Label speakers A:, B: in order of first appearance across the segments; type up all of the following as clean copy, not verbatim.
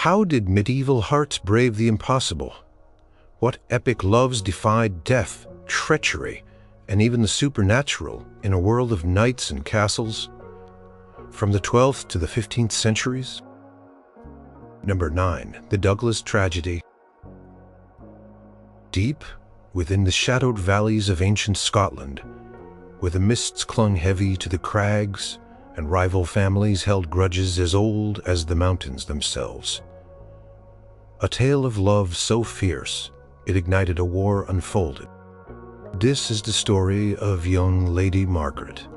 A: How did medieval hearts brave the impossible? What epic loves defied death, treachery, and even the supernatural in a world of knights and castles? From the 12th to the 15th centuries? Number 9. The Douglas Tragedy. Deep within the shadowed valleys of ancient Scotland, where the mists clung heavy to the crags and rival families held grudges as old as the mountains themselves, a tale of love so fierce it ignited a war unfolded. This is the story of young Lady Margaret,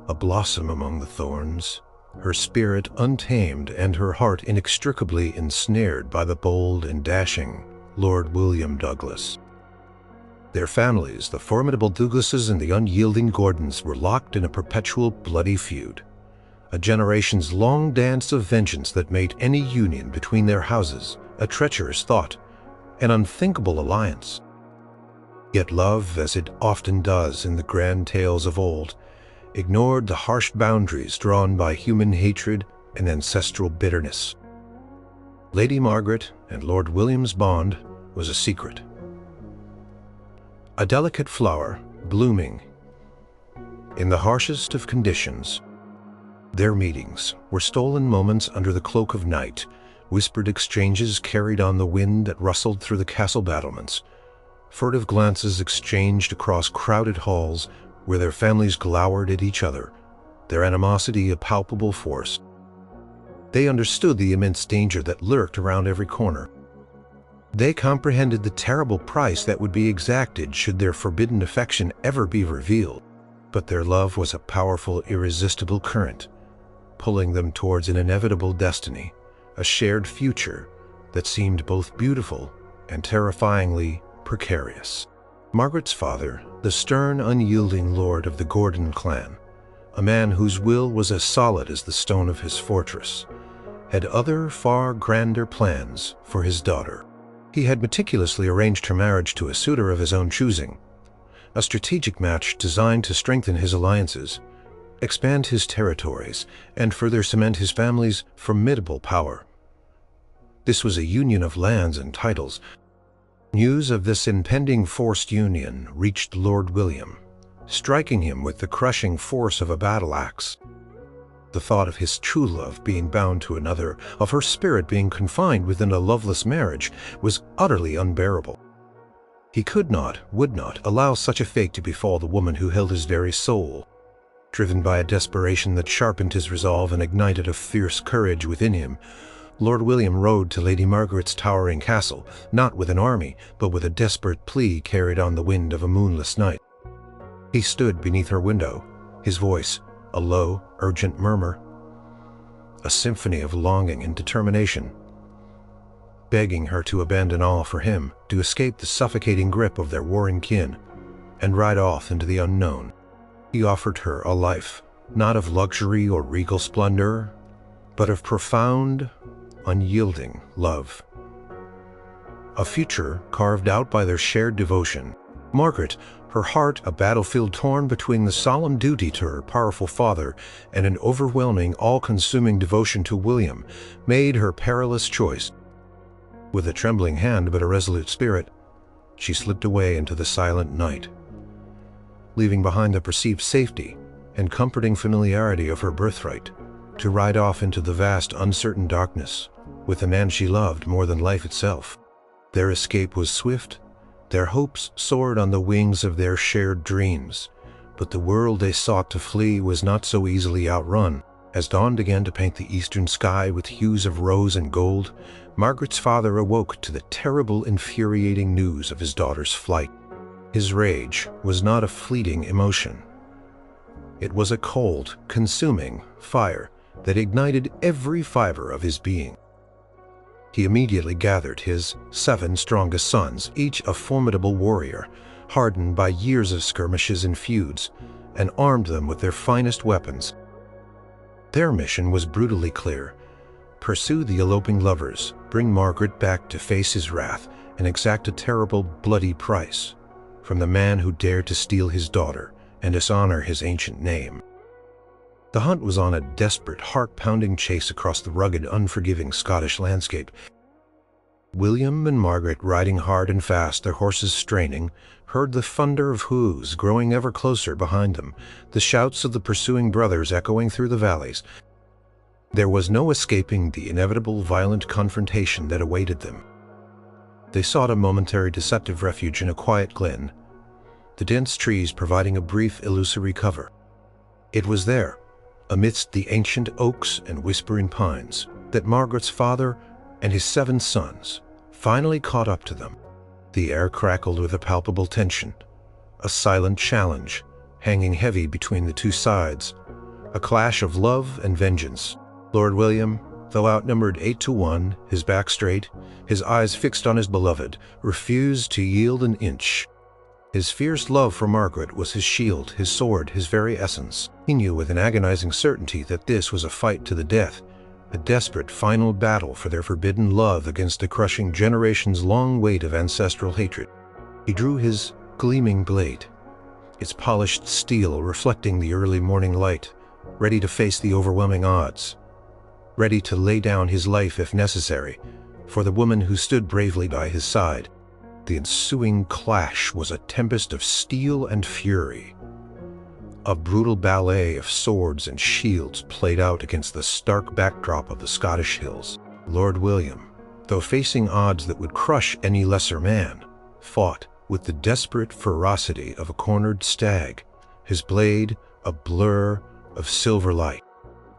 A: a blossom among the thorns, her spirit untamed and her heart inextricably ensnared by the bold and dashing Lord William Douglas. Their families, the formidable Douglases and the unyielding Gordons, were locked in a perpetual bloody feud, a generation's long dance of vengeance that made any union between their houses a treacherous thought, an unthinkable alliance. Yet love, as it often does in the grand tales of old, ignored the harsh boundaries drawn by human hatred and ancestral bitterness. Lady Margaret and Lord William's bond was a secret, a delicate flower blooming in the harshest of conditions. Their meetings were stolen moments under the cloak of night, whispered exchanges carried on the wind that rustled through the castle battlements, furtive glances exchanged across crowded halls where their families glowered at each other, their animosity a palpable force. They understood the immense danger that lurked around every corner. They comprehended the terrible price that would be exacted should their forbidden affection ever be revealed. But their love was a powerful, irresistible current, pulling them towards an inevitable destiny, a shared future that seemed both beautiful and terrifyingly precarious. Margaret's father, the stern, unyielding lord of the Gordon clan, a man whose will was as solid as the stone of his fortress, had other, far grander plans for his daughter. He had meticulously arranged her marriage to a suitor of his own choosing, a strategic match designed to strengthen his alliances, expand his territories, and further cement his family's formidable power. This was a union of lands and titles. News of this impending forced union reached Lord William, striking him with the crushing force of a battle axe. The thought of his true love being bound to another, of her spirit being confined within a loveless marriage, was utterly unbearable. He could not, would not, allow such a fate to befall the woman who held his very soul. Driven by a desperation that sharpened his resolve and ignited a fierce courage within him, Lord William rode to Lady Margaret's towering castle, not with an army, but with a desperate plea carried on the wind of a moonless night. He stood beneath her window, his voice a low, urgent murmur, a symphony of longing and determination, begging her to abandon all for him, to escape the suffocating grip of their warring kin, and ride off into the unknown. He offered her a life, not of luxury or regal splendor, but of profound, unyielding love. A future carved out by their shared devotion. Margaret, her heart a battlefield torn between the solemn duty to her powerful father and an overwhelming, all-consuming devotion to William, made her perilous choice. With a trembling hand but a resolute spirit, she slipped away into the silent night, leaving behind the perceived safety and comforting familiarity of her birthright, to ride off into the vast, uncertain darkness with the man she loved more than life itself. Their escape was swift. Their hopes soared on the wings of their shared dreams, but the world they sought to flee was not so easily outrun. As dawn began to paint the eastern sky with hues of rose and gold, Margaret's father awoke to the terrible, infuriating news of his daughter's flight. His rage was not a fleeting emotion. It was a cold, consuming fire that ignited every fiber of his being. He immediately gathered his 7 strongest sons, each a formidable warrior, hardened by years of skirmishes and feuds, and armed them with their finest weapons. Their mission was brutally clear: pursue the eloping lovers, bring Margaret back to face his wrath, and exact a terrible, bloody price from the man who dared to steal his daughter and dishonor his ancient name. The hunt was on a desperate, heart-pounding chase across the rugged, unforgiving Scottish landscape. William and Margaret, riding hard and fast, their horses straining, heard the thunder of hoofs growing ever closer behind them, the shouts of the pursuing brothers echoing through the valleys. There was no escaping the inevitable violent confrontation that awaited them. They sought a momentary deceptive refuge in a quiet glen, the dense trees providing a brief, illusory cover. It was there, amidst the ancient oaks and whispering pines, that Margaret's father and his 7 sons finally caught up to them. The air crackled with a palpable tension, a silent challenge hanging heavy between the two sides, a clash of love and vengeance. Lord William, though outnumbered 8-1, his back straight, his eyes fixed on his beloved, refused to yield an inch. His fierce love for Margaret was his shield, his sword, his very essence. He knew with an agonizing certainty that this was a fight to the death, a desperate final battle for their forbidden love against the crushing generations-long weight of ancestral hatred. He drew his gleaming blade, its polished steel reflecting the early morning light, ready to face the overwhelming odds, ready to lay down his life if necessary, for the woman who stood bravely by his side. The ensuing clash was a tempest of steel and fury, a brutal ballet of swords and shields played out against the stark backdrop of the Scottish hills. Lord William, though facing odds that would crush any lesser man, fought with the desperate ferocity of a cornered stag, his blade a blur of silver light.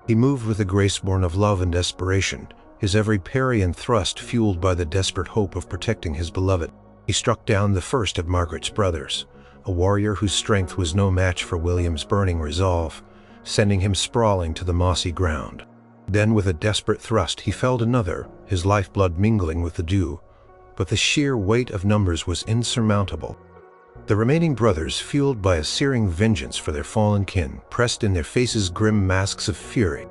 A: He moved with a grace born of love and desperation, his every parry and thrust fueled by the desperate hope of protecting his beloved. He struck down the first of Margaret's brothers, a warrior whose strength was no match for William's burning resolve, sending him sprawling to the mossy ground. Then with a desperate thrust he felled another, his lifeblood mingling with the dew, but the sheer weight of numbers was insurmountable. The remaining brothers, fueled by a searing vengeance for their fallen kin, pressed in their faces grim masks of fury.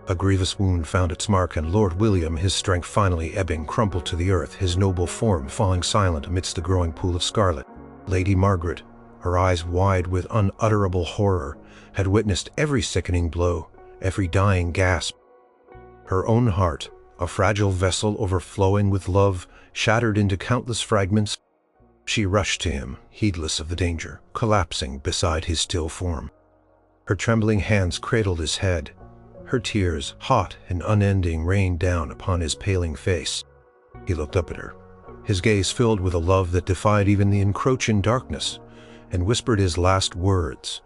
A: A grievous wound found its mark, and Lord William, his strength finally ebbing, crumpled to the earth, his noble form falling silent amidst the growing pool of scarlet. Lady Margaret, her eyes wide with unutterable horror, had witnessed every sickening blow, every dying gasp. Her own heart, a fragile vessel overflowing with love, shattered into countless fragments. She rushed to him, heedless of the danger, collapsing beside his still form. Her trembling hands cradled his head. Her tears, hot and unending, rained down upon his paling face. He looked up at her, his gaze filled with a love that defied even the encroaching darkness, and whispered his last words,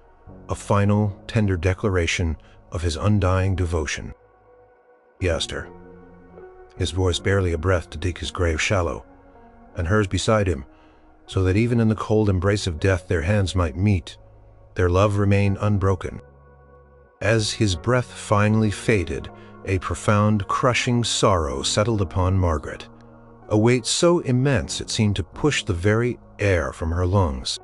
A: a final, tender declaration of his undying devotion. He asked her, his voice barely a breath to dig his grave shallow, and hers beside him, so that even in the cold embrace of death their hands might meet, their love remain unbroken. As his breath finally faded, a profound, crushing sorrow settled upon Margaret, a weight so immense it seemed to push the very air from her lungs.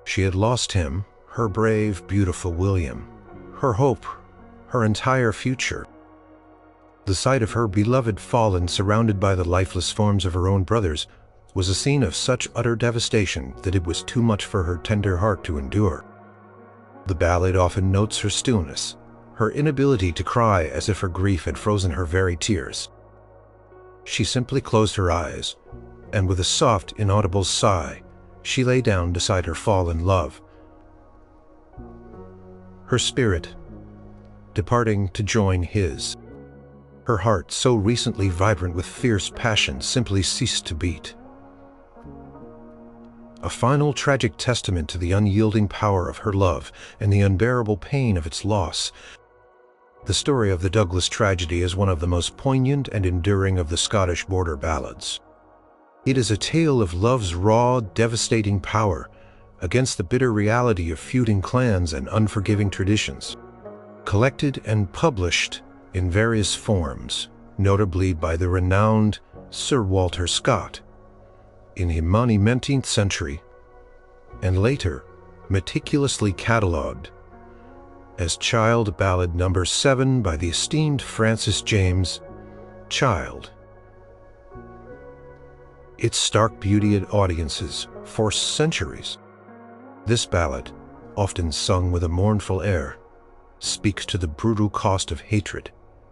A: She had lost him, her brave, beautiful William, her hope, her entire future. The sight of her beloved fallen, surrounded by the lifeless forms of her own brothers, was a scene of such utter devastation that it was too much for her tender heart to endure. The ballad often notes her stillness, her inability to cry as if her grief had frozen her very tears. She simply closed her eyes, and with a soft, inaudible sigh, she lay down beside her fallen love, her spirit departing to join his. Her heart, so recently vibrant with fierce passion, simply ceased to beat. A final tragic testament to the unyielding power of her love and the unbearable pain of its loss. The story of the Douglas tragedy is one of the most poignant and enduring of the Scottish border ballads. It is a tale of love's raw, devastating power against the bitter reality of feuding clans and unforgiving traditions. Collected and published in various forms, notably by the renowned Sir Walter Scott, in the monumentous century, and later meticulously catalogued as Child Ballad No. 7 by the esteemed Francis James Child. Its stark beauty at audiences for centuries. This ballad, often sung with a mournful air, speaks to the brutal cost of hatred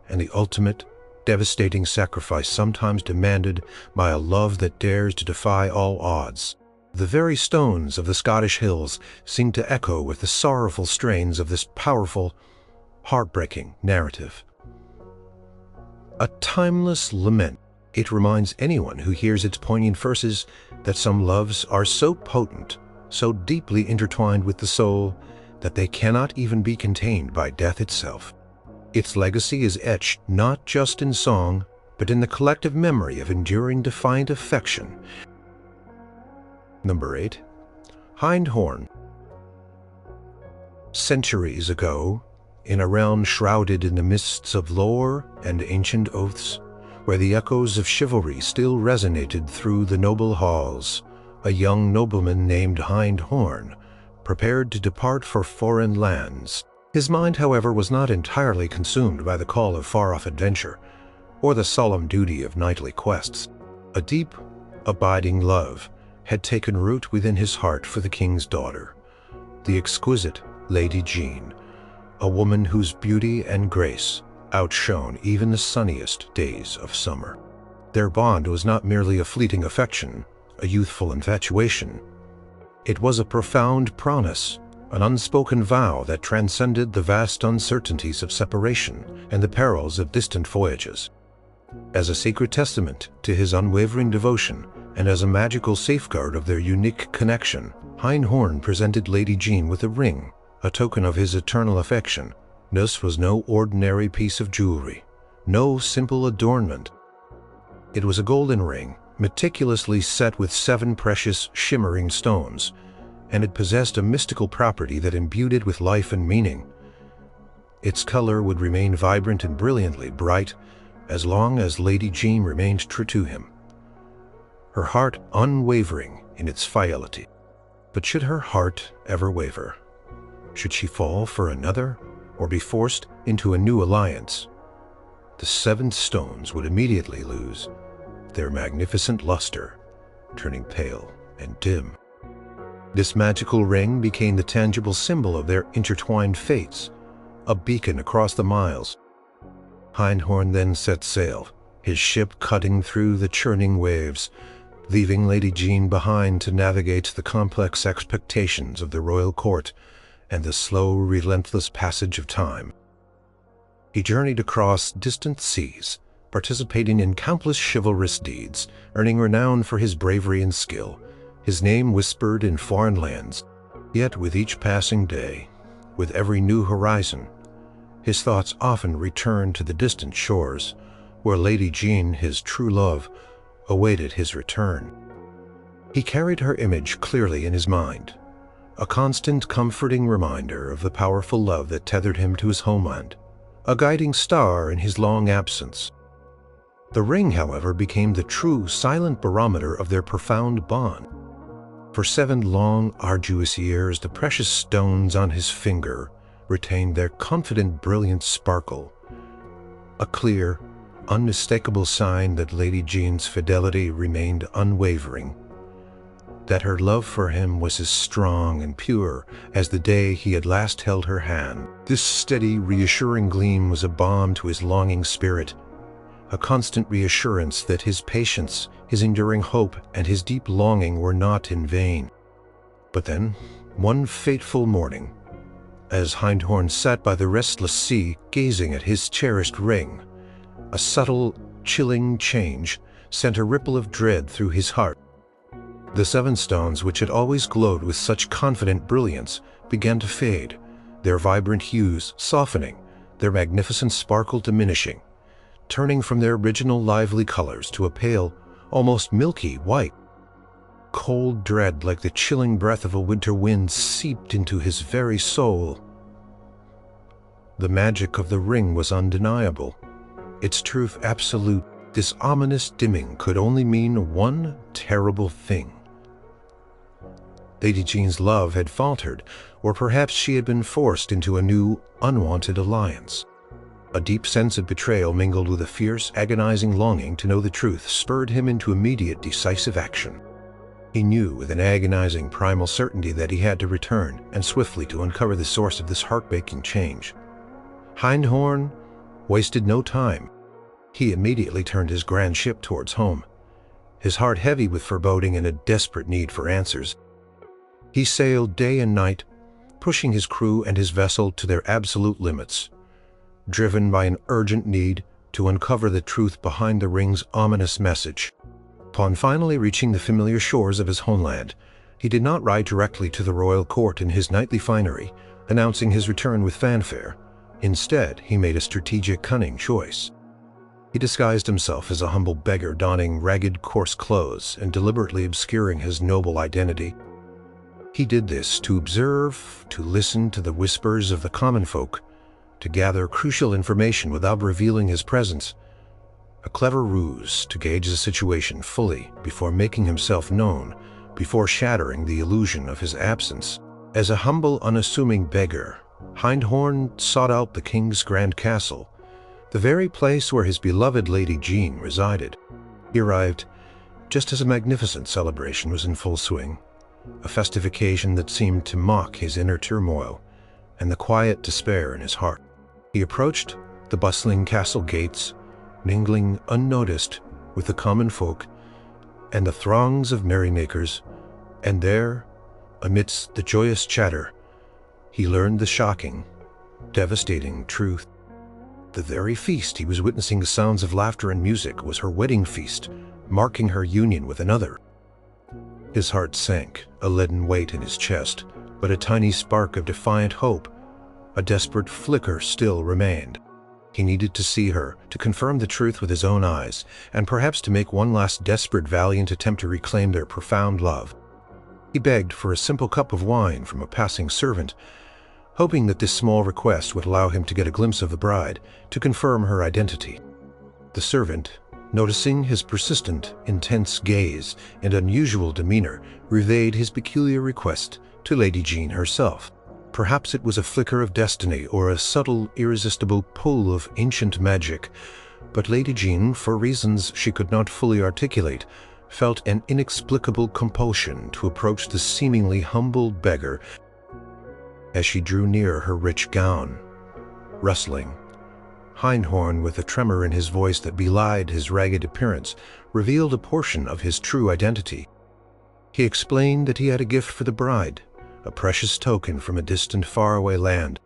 A: and the ultimate, devastating sacrifice sometimes demanded by a love that dares to defy all odds. The very stones of the Scottish hills seem to echo with the sorrowful strains of this powerful, heartbreaking narrative. A timeless lament, it reminds anyone who hears its poignant verses that some loves are so potent, so deeply intertwined with the soul, that they cannot even be contained by death itself. Its legacy is etched not just in song, but in the collective memory of enduring defiant affection. Number 8. Hind Horn. Centuries ago, in a realm shrouded in the mists of lore and ancient oaths, where the echoes of chivalry still resonated through the noble halls, a young nobleman named Hind Horn prepared to depart for foreign lands. His mind, however, was not entirely consumed by the call of far-off adventure or the solemn duty of knightly quests. A deep, abiding love had taken root within his heart for the king's daughter, the exquisite Lady Jean, a woman whose beauty and grace outshone even the sunniest days of summer. Their bond was not merely a fleeting affection, a youthful infatuation. It was a profound promise, an unspoken vow that transcended the vast uncertainties of separation and the perils of distant voyages. As a sacred testament to his unwavering devotion and as a magical safeguard of their unique connection, Hind Horn presented Lady Jean with a ring, a token of his eternal affection. This was no ordinary piece of jewelry, no simple adornment. It was a golden ring, meticulously set with 7 precious, shimmering stones, and it possessed a mystical property that imbued it with life and meaning. Its color would remain vibrant and brilliantly bright as long as Lady Jean remained true to him, her heart unwavering in its fidelity. But should her heart ever waver? Should she fall for another, or be forced into a new alliance? The 7 stones would immediately lose their magnificent luster, turning pale and dim. This magical ring became the tangible symbol of their intertwined fates, a beacon across the miles. Hind Horn then set sail, his ship cutting through the churning waves, leaving Lady Jean behind to navigate the complex expectations of the royal court and the slow, relentless passage of time. He journeyed across distant seas, participating in countless chivalrous deeds, earning renown for his bravery and skill, his name whispered in foreign lands. Yet with each passing day, with every new horizon, his thoughts often returned to the distant shores, where Lady Jean, his true love, awaited his return. He carried her image clearly in his mind, a constant comforting reminder of the powerful love that tethered him to his homeland, a guiding star in his long absence. The ring, however, became the true silent barometer of their profound bond. For 7 long, arduous years, the precious stones on his finger retained their confident, brilliant sparkle, a clear, unmistakable sign that Lady Jean's fidelity remained unwavering, that her love for him was as strong and pure as the day he had last held her hand. This steady, reassuring gleam was a balm to his longing spirit, a constant reassurance that his patience, his enduring hope, and his deep longing were not in vain. But then, one fateful morning, as Hind Horn sat by the restless sea gazing at his cherished ring, a subtle, chilling change sent a ripple of dread through his heart. The 7 stones, which had always glowed with such confident brilliance, began to fade, their vibrant hues softening, their magnificent sparkle diminishing, turning from their original lively colors to a pale, almost milky white. Cold dread, like the chilling breath of a winter wind, seeped into his very soul. The magic of the ring was undeniable, its truth absolute. This ominous dimming could only mean one terrible thing. Lady Jean's love had faltered, or perhaps she had been forced into a new, unwanted alliance. A deep sense of betrayal mingled with a fierce, agonizing longing to know the truth spurred him into immediate, decisive action. He knew with an agonizing, primal certainty that he had to return, and swiftly to uncover the source of this heartbreaking change. Hindhorn wasted no time. He immediately turned his grand ship towards home, his heart heavy with foreboding and a desperate need for answers. He sailed day and night, pushing his crew and his vessel to their absolute limits, driven by an urgent need to uncover the truth behind the ring's ominous message. Upon finally reaching the familiar shores of his homeland, he did not ride directly to the royal court in his knightly finery, announcing his return with fanfare. Instead, he made a strategic, cunning choice. He disguised himself as a humble beggar, donning ragged, coarse clothes and deliberately obscuring his noble identity. He did this to observe, to listen to the whispers of the common folk, to gather crucial information without revealing his presence. A clever ruse to gauge the situation fully before making himself known, before shattering the illusion of his absence. As a humble, unassuming beggar, Hindhorn sought out the king's grand castle, the very place where his beloved Lady Jean resided. He arrived just as a magnificent celebration was in full swing, a festive occasion that seemed to mock his inner turmoil and the quiet despair in his heart. He approached the bustling castle gates, mingling unnoticed with the common folk and the throngs of merrymakers, and there, amidst the joyous chatter, he learned the shocking, devastating truth. The very feast he was witnessing, the sounds of laughter and music, was her wedding feast, marking her union with another. His heart sank, a leaden weight in his chest, but a tiny spark of defiant hope, a desperate flicker, still remained. He needed to see her, to confirm the truth with his own eyes, and perhaps to make one last desperate, valiant attempt to reclaim their profound love. He begged for a simple cup of wine from a passing servant, hoping that this small request would allow him to get a glimpse of the bride, to confirm her identity. The servant, noticing his persistent, intense gaze and unusual demeanor, relayed his peculiar request to Lady Jean herself. Perhaps it was a flicker of destiny or a subtle, irresistible pull of ancient magic, but Lady Jean, for reasons she could not fully articulate, felt an inexplicable compulsion to approach the seemingly humble beggar. As she drew near, her rich gown rustling, Hindhorn, with a tremor in his voice that belied his ragged appearance, revealed a portion of his true identity. He explained that he had a gift for the bride, a precious token from a distant, faraway land.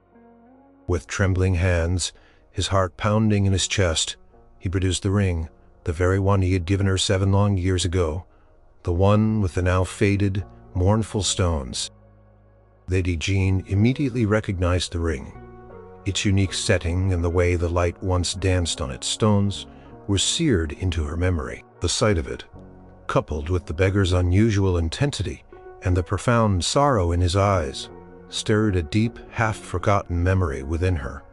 A: With trembling hands, his heart pounding in his chest, he produced the ring, the very one he had given her 7 long years ago, the one with the now faded, mournful stones. Lady Jean immediately recognized the ring. Its unique setting and the way the light once danced on its stones were seared into her memory. The sight of it, coupled with the beggar's unusual intensity and the profound sorrow in his eyes, stirred a deep, half-forgotten memory within her.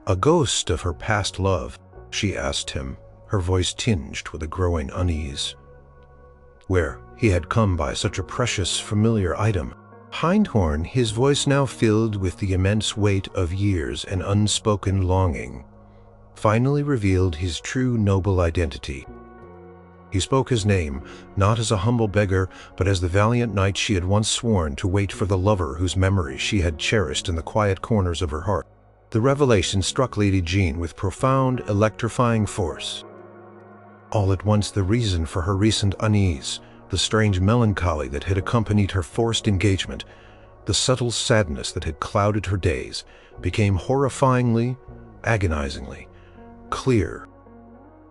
A: A ghost of her past love, she asked him, her voice tinged with a growing unease. Where he had come by such a precious, familiar item. Hindhorn, his voice now filled with the immense weight of years and unspoken longing, finally revealed his true noble identity. He spoke his name, not as a humble beggar, but as the valiant knight she had once sworn to wait for, the lover whose memory she had cherished in the quiet corners of her heart. The revelation struck Lady Jean with profound, electrifying force. All at once, the reason for her recent unease, the strange melancholy that had accompanied her forced engagement, the subtle sadness that had clouded her days, became horrifyingly, agonizingly clear.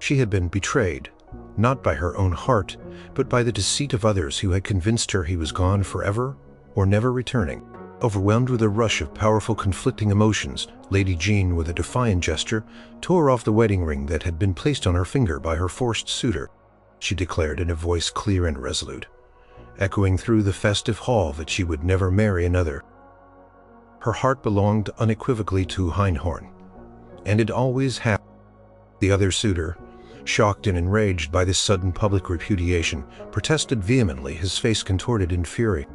A: She had been betrayed, not by her own heart, but by the deceit of others who had convinced her he was gone forever or never returning. Overwhelmed with a rush of powerful, conflicting emotions, Lady Jean, with a defiant gesture, tore off the wedding ring that had been placed on her finger by her forced suitor. She declared in a voice clear and resolute, echoing through the festive hall, that she would never marry another. Her heart belonged unequivocally to Hindhorn, and it always had. The other suitor, shocked and enraged by this sudden public repudiation, protested vehemently, his face contorted in fury.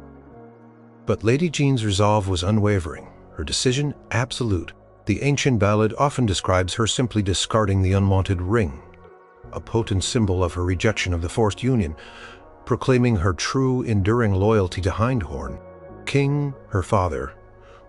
A: But Lady Jean's resolve was unwavering, her decision absolute. The ancient ballad often describes her simply discarding the unwanted ring, a potent symbol of her rejection of the forced union, proclaiming her true, enduring loyalty to Hindhorn, king, her father,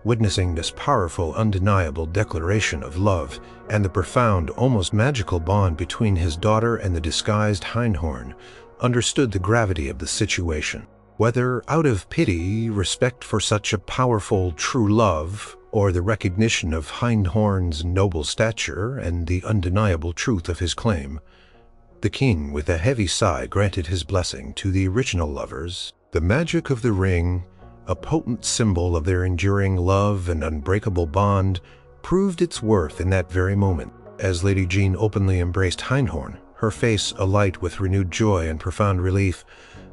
A: Witnessing this powerful, undeniable declaration of love and the profound, almost magical bond between his daughter and the disguised Hindhorn, understood the gravity of the situation. Whether out of pity, respect for such a powerful, true love, or the recognition of Hindhorn's noble stature and the undeniable truth of his claim, the king, with a heavy sigh, granted his blessing to the original lovers. The magic of the ring, a potent symbol of their enduring love and unbreakable bond, proved its worth in that very moment. As Lady Jean openly embraced Hindhorn, her face alight with renewed joy and profound relief,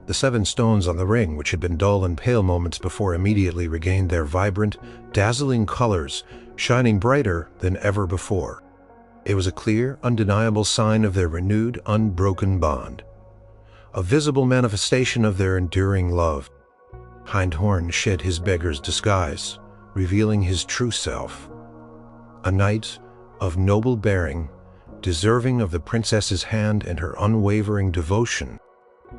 A: the 7 stones on the ring, which had been dull and pale moments before, immediately regained their vibrant, dazzling colors, shining brighter than ever before. It was a clear, undeniable sign of their renewed, unbroken bond, a visible manifestation of their enduring love. Hindhorn shed his beggar's disguise, revealing his true self, a knight of noble bearing, deserving of the princess's hand and her unwavering devotion.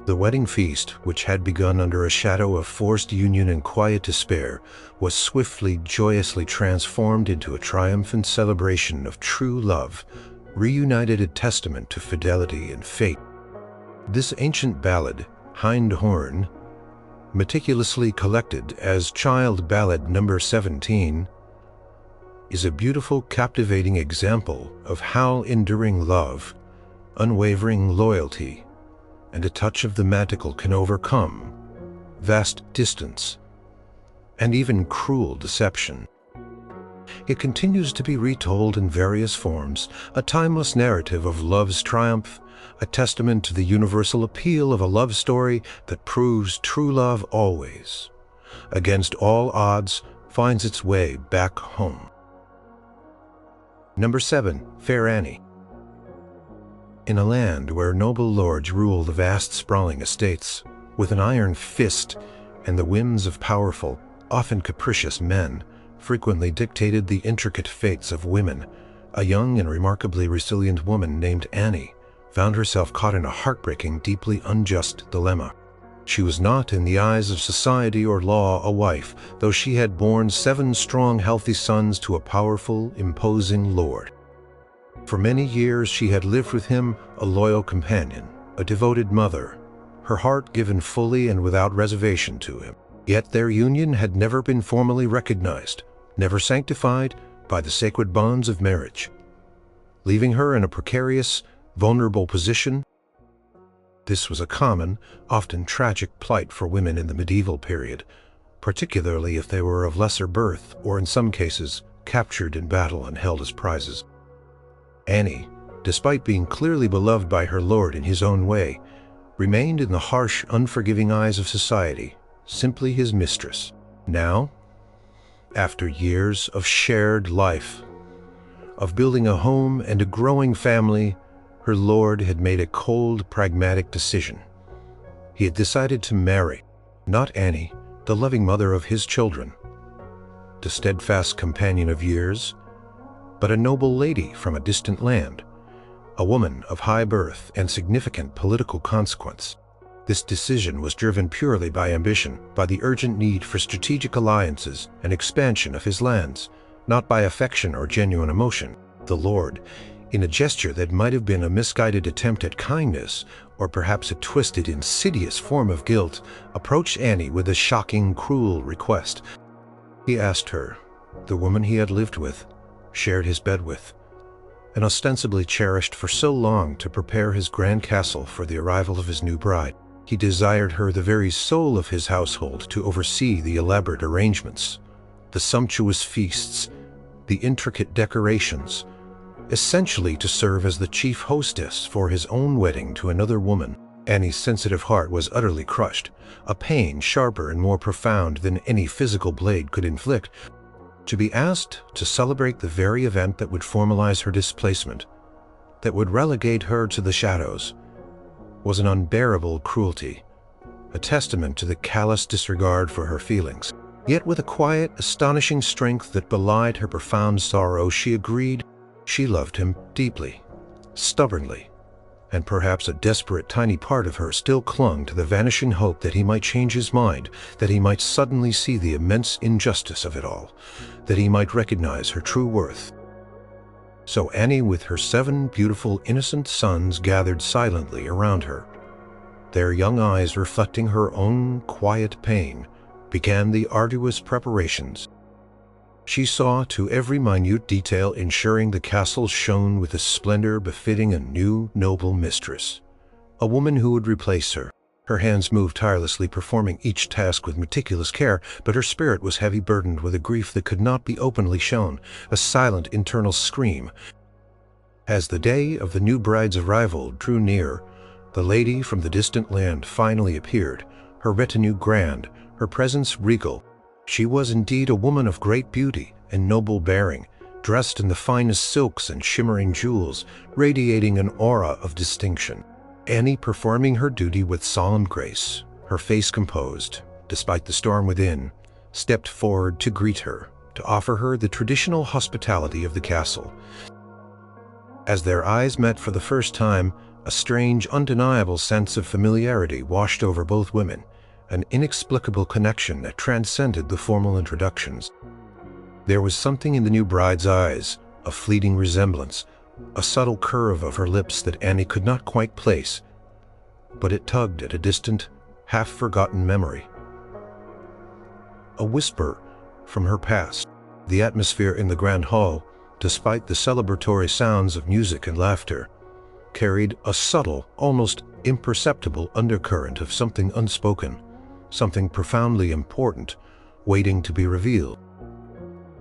A: The wedding feast, which had begun under a shadow of forced union and quiet despair, was swiftly, joyously transformed into a triumphant celebration of true love, reunited, a testament to fidelity and fate. This ancient ballad, Hindhorn, meticulously collected as Child Ballad number 17, is a beautiful, captivating example of how enduring love, unwavering loyalty, and a touch of the magical can overcome vast distance and even cruel deception. It continues to be retold in various forms, a timeless narrative of love's triumph, a testament to the universal appeal of a love story that proves true love always, against all odds, finds its way back home. Number 7. Fair Annie. In a land where noble lords rule the vast sprawling estates with an iron fist, and the whims of powerful, often capricious men frequently dictated the intricate fates of women, a young and remarkably resilient woman named Annie found herself caught in a heartbreaking, deeply unjust dilemma. She was not, in the eyes of society or law, a wife, though she had borne 7 strong, healthy sons to a powerful, imposing lord. For many years she had lived with him, a loyal companion, a devoted mother, her heart given fully and without reservation to him. Yet their union had never been formally recognized, never sanctified by the sacred bonds of marriage, leaving her in a precarious, vulnerable position. This was a common, often tragic plight for women in the medieval period, particularly if they were of lesser birth or, in some cases, captured in battle and held as prizes. Annie, despite being clearly beloved by her lord in his own way, remained in the harsh, unforgiving eyes of society simply his mistress. Now, after years of shared life, of building a home and a growing family, her lord had made a cold, pragmatic decision. He had decided to marry, not Annie, the loving mother of his children, the steadfast companion of years, but a noble lady from a distant land, a woman of high birth and significant political consequence. This decision was driven purely by ambition, by the urgent need for strategic alliances and expansion of his lands, not by affection or genuine emotion. The lord, in a gesture that might have been a misguided attempt at kindness, or perhaps a twisted, insidious form of guilt, approached Annie with a shocking, cruel request. He asked her, the woman he had lived with, shared his bed with, and ostensibly cherished for so long, to prepare his grand castle for the arrival of his new bride. He desired her, the very soul of his household, to oversee the elaborate arrangements, the sumptuous feasts, the intricate decorations, essentially to serve as the chief hostess for his own wedding to another woman. Annie's sensitive heart was utterly crushed, a pain sharper and more profound than any physical blade could inflict. To be asked to celebrate the very event that would formalize her displacement, that would relegate her to the shadows, was an unbearable cruelty, a testament to the callous disregard for her feelings. Yet with a quiet, astonishing strength that belied her profound sorrow, she agreed. She loved him deeply, stubbornly, and perhaps a desperate tiny part of her still clung to the vanishing hope that he might change his mind, that he might suddenly see the immense injustice of it all, that he might recognize her true worth. So Annie, with her 7 beautiful, innocent sons, gathered silently around her. Their young eyes reflecting her own quiet pain, began the arduous preparations. She saw to every minute detail, ensuring the castle shone with a splendor befitting a new, noble mistress, a woman who would replace her. Her hands moved tirelessly, performing each task with meticulous care, but her spirit was heavy, burdened with a grief that could not be openly shown, a silent internal scream. As the day of the new bride's arrival drew near, the lady from the distant land finally appeared, her retinue grand, her presence regal. She was indeed a woman of great beauty and noble bearing, dressed in the finest silks and shimmering jewels, radiating an aura of distinction. Annie, performing her duty with solemn grace, her face composed, despite the storm within, stepped forward to greet her, to offer her the traditional hospitality of the castle. As their eyes met for the first time, a strange, undeniable sense of familiarity washed over both women, an inexplicable connection that transcended the formal introductions. There was something in the new bride's eyes, a fleeting resemblance, a subtle curve of her lips that Annie could not quite place, but it tugged at a distant, half-forgotten memory. A whisper from her past. The atmosphere in the grand hall, despite the celebratory sounds of music and laughter, carried a subtle, almost imperceptible undercurrent of something unspoken, something profoundly important, waiting to be revealed.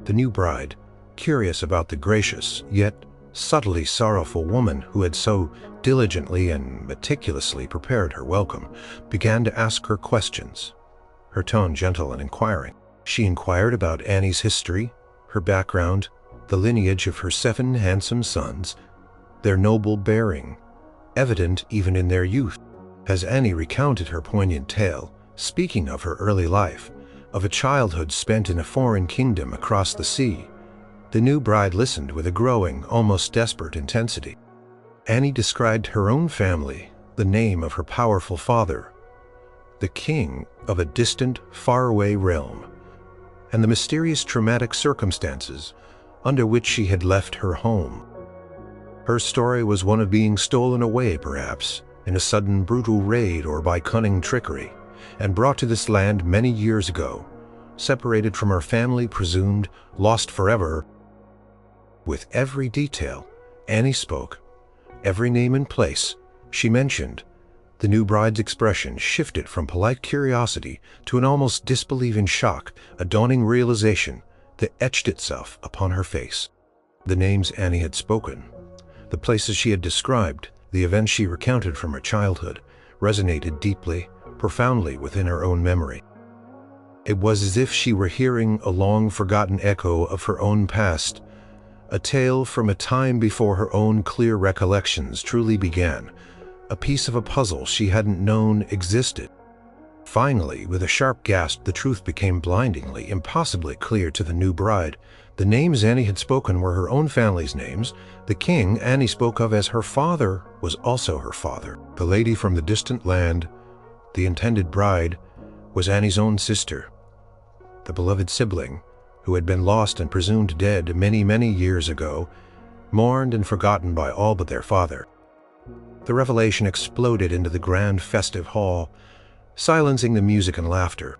A: The new bride, curious about the gracious, yet subtly sorrowful woman who had so diligently and meticulously prepared her welcome, began to ask her questions, her tone gentle and inquiring. She inquired about Annie's history, her background, the lineage of her 7 handsome sons, their noble bearing, evident even in their youth. As Annie recounted her poignant tale, speaking of her early life, of a childhood spent in a foreign kingdom across the sea, the new bride listened with a growing, almost desperate intensity. Annie described her own family, the name of her powerful father, the king of a distant, faraway realm, and the mysterious traumatic circumstances under which she had left her home. Her story was one of being stolen away, perhaps, in a sudden brutal raid or by cunning trickery, and brought to this land many years ago, separated from her family, presumed lost forever. With every detail Annie spoke, every name and place she mentioned, the new bride's expression shifted from polite curiosity to an almost disbelieving shock, a dawning realization that etched itself upon her face. The names Annie had spoken, the places she had described, the events she recounted from her childhood, resonated deeply, profoundly within her own memory. It was as if she were hearing a long-forgotten echo of her own past, a tale from a time before her own clear recollections truly began, a piece of a puzzle she hadn't known existed. Finally, with a sharp gasp, the truth became blindingly, impossibly clear to the new bride. The names Annie had spoken were her own family's names. The king Annie spoke of as her father was also her father. The lady from the distant land, the intended bride, was Annie's own sister, the beloved sibling who had been lost and presumed dead many, many years ago, mourned and forgotten by all but their father. The revelation exploded into the grand festive hall, silencing the music and laughter.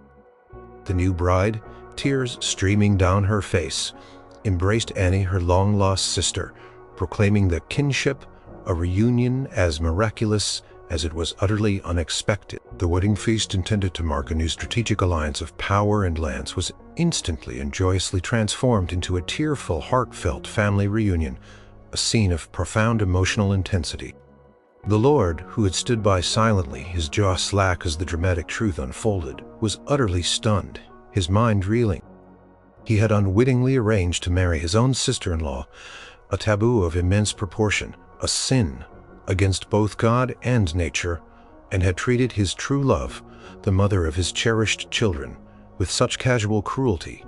A: The new bride, tears streaming down her face, embraced Annie, her long-lost sister, proclaiming the kinship, a reunion as miraculous as it was utterly unexpected. The wedding feast, intended to mark a new strategic alliance of power and lance, was instantly and joyously transformed into a tearful, heartfelt family reunion, a scene of profound emotional intensity. The Lord, who had stood by silently, his jaw slack as the dramatic truth unfolded, was utterly stunned, his mind reeling. He had unwittingly arranged to marry his own sister-in-law, a taboo of immense proportion, a sin against both God and nature, and had treated his true love, the mother of his cherished children, with such casual cruelty.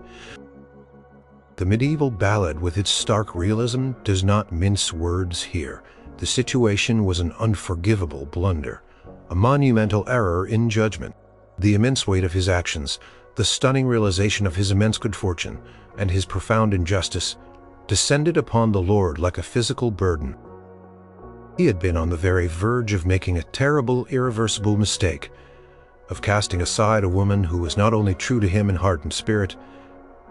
A: The medieval ballad, with its stark realism, does not mince words here. The situation was an unforgivable blunder, a monumental error in judgment. The immense weight of his actions, the stunning realization of his immense good fortune, and his profound injustice descended upon the Lord like a physical burden. He had been on the very verge of making a terrible, irreversible mistake, of casting aside a woman who was not only true to him in heart and spirit,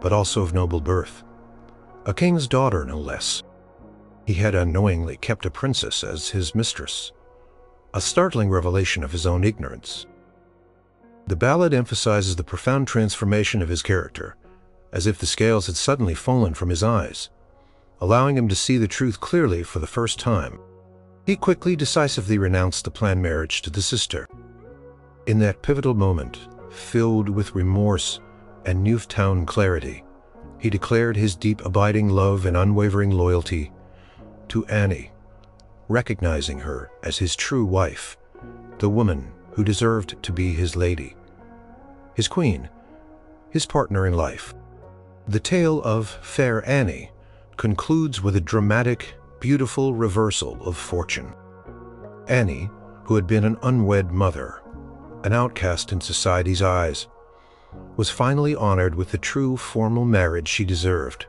A: but also of noble birth. A king's daughter, no less. He had unknowingly kept a princess as his mistress, a startling revelation of his own ignorance. The ballad emphasizes the profound transformation of his character, as if the scales had suddenly fallen from his eyes, allowing him to see the truth clearly for the first time. He quickly, decisively renounced the planned marriage to the sister. In that pivotal moment, filled with remorse and newfound clarity, he declared his deep, abiding love and unwavering loyalty to Annie, recognizing her as his true wife, the woman who deserved to be his lady, his queen, his partner in life. The tale of Fair Annie concludes with a dramatic, beautiful reversal of fortune. Annie, who had been an unwed mother, an outcast in society's eyes, was finally honored with the true formal marriage she deserved,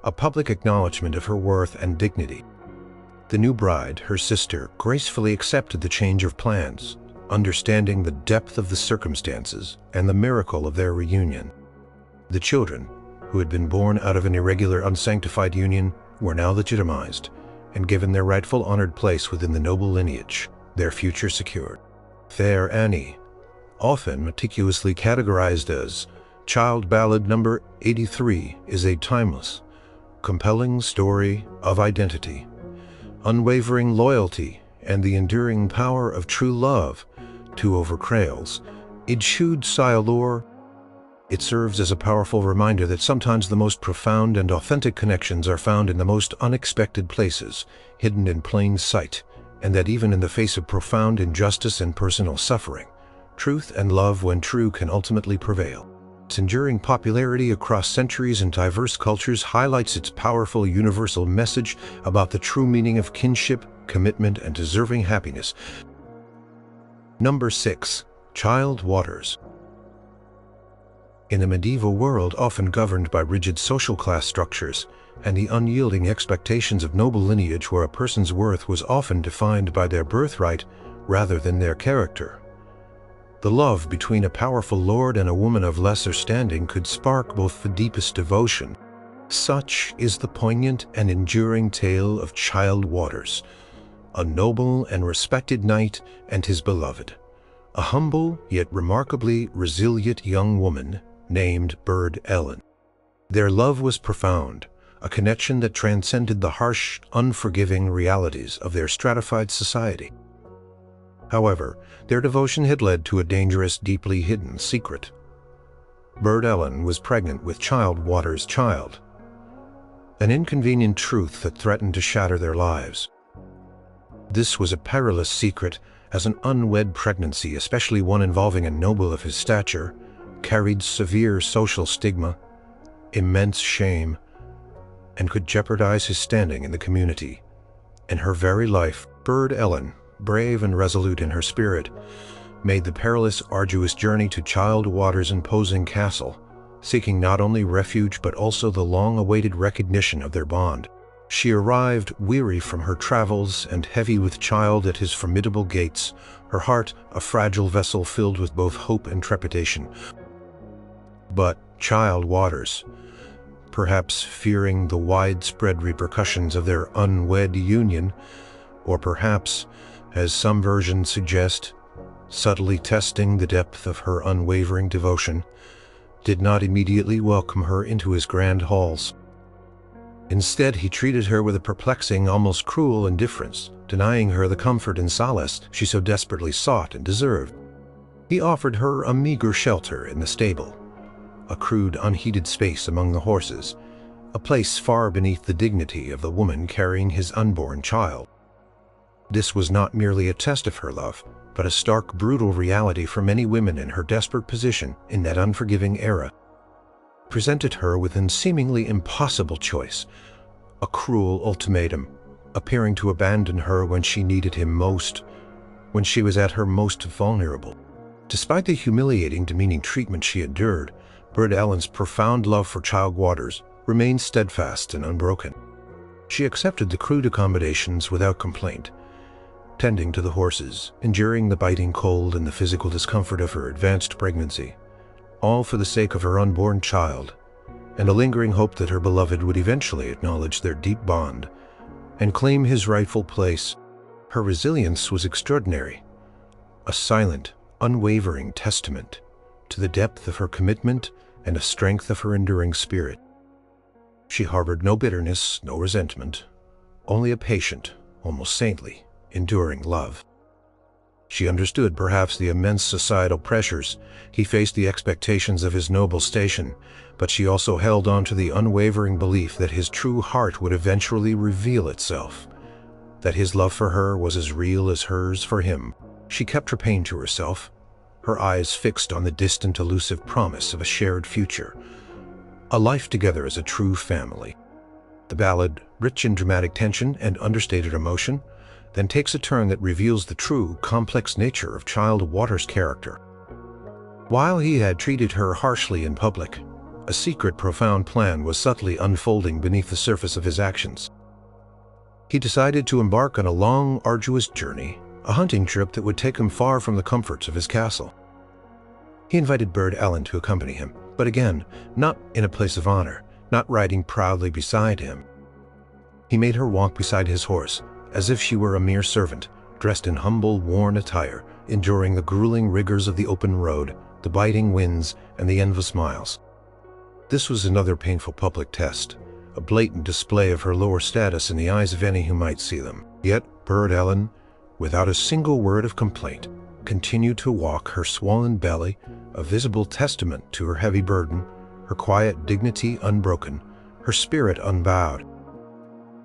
A: a public acknowledgement of her worth and dignity. The new bride, her sister, gracefully accepted the change of plans, understanding the depth of the circumstances and the miracle of their reunion. The children, who had been born out of an irregular, unsanctified union, were now legitimized and given their rightful honored place within the noble lineage, their future secured. Fair Annie, often meticulously categorized as Child Ballad number 83, is a timeless, compelling story of identity, unwavering loyalty, and the enduring power of true love to overcrales. Idshud Sayalor. It serves as a powerful reminder that sometimes the most profound and authentic connections are found in the most unexpected places, hidden in plain sight, and that even in the face of profound injustice and personal suffering, truth and love, when true, can ultimately prevail. Its enduring popularity across centuries and diverse cultures highlights its powerful universal message about the true meaning of kinship, commitment, and deserving happiness. Number 6. Child Waters. In a medieval world often governed by rigid social class structures and the unyielding expectations of noble lineage, where a person's worth was often defined by their birthright rather than their character, the love between a powerful lord and a woman of lesser standing could spark both the deepest devotion. Such is the poignant and enduring tale of Child Waters, a noble and respected knight and his beloved, a humble yet remarkably resilient young woman named Burd Ellen. Their love was profound, a connection that transcended the harsh, unforgiving realities of their stratified society. However, their devotion had led to a dangerous, deeply hidden secret. Burd Ellen was pregnant with Child Waters' child, an inconvenient truth that threatened to shatter their lives. This was a perilous secret, as an unwed pregnancy, especially one involving a noble of his stature, carried severe social stigma, immense shame, and could jeopardize his standing in the community. In her very life, Burd Ellen, brave and resolute in her spirit, made the perilous, arduous journey to Child Waters' imposing castle, seeking not only refuge but also the long-awaited recognition of their bond. She arrived weary from her travels and heavy with child at his formidable gates, her heart a fragile vessel filled with both hope and trepidation. But Child Waters, perhaps fearing the widespread repercussions of their unwed union, or perhaps, as some versions suggest, subtly testing the depth of her unwavering devotion, did not immediately welcome her into his grand halls. Instead, he treated her with a perplexing, almost cruel indifference, denying her the comfort and solace she so desperately sought and deserved. He offered her a meager shelter in the stable, a crude, unheated space among the horses, a place far beneath the dignity of the woman carrying his unborn child. This was not merely a test of her love, but a stark, brutal reality for many women in her desperate position in that unforgiving era. Presented her with a seemingly impossible choice, a cruel ultimatum: appearing to abandon her when she needed him most, when she was at her most vulnerable. Despite the humiliating, demeaning treatment she endured, Bird Ellen's profound love for Child Waters remained steadfast and unbroken. She accepted the crude accommodations without complaint, tending to the horses, enduring the biting cold and the physical discomfort of her advanced pregnancy, all for the sake of her unborn child, and a lingering hope that her beloved would eventually acknowledge their deep bond and claim his rightful place. Her resilience was extraordinary, a silent, unwavering testament to the depth of her commitment and the strength of her enduring spirit. She harbored no bitterness, no resentment, only a patient, almost saintly, enduring love. She understood perhaps the immense societal pressures he faced, the expectations of his noble station, but she also held on to the unwavering belief that his true heart would eventually reveal itself, that his love for her was as real as hers for him. She kept her pain to herself, her eyes fixed on the distant, elusive promise of a shared future, a life together as a true family. The ballad, rich in dramatic tension and understated emotion, then takes a turn that reveals the true, complex nature of Child Waters' character. While he had treated her harshly in public, a secret, profound plan was subtly unfolding beneath the surface of his actions. He decided to embark on a long, arduous journey, a hunting trip that would take him far from the comforts of his castle. He invited Bird Ellen to accompany him, but again, not in a place of honor, not riding proudly beside him. He made her walk beside his horse, as if she were a mere servant, dressed in humble, worn attire, enduring the grueling rigors of the open road, the biting winds, and the endless miles. This was another painful public test, a blatant display of her lower status in the eyes of any who might see them. Yet Bird Ellen, without a single word of complaint, continued to walk, her swollen belly a visible testament to her heavy burden, her quiet dignity unbroken, her spirit unbowed.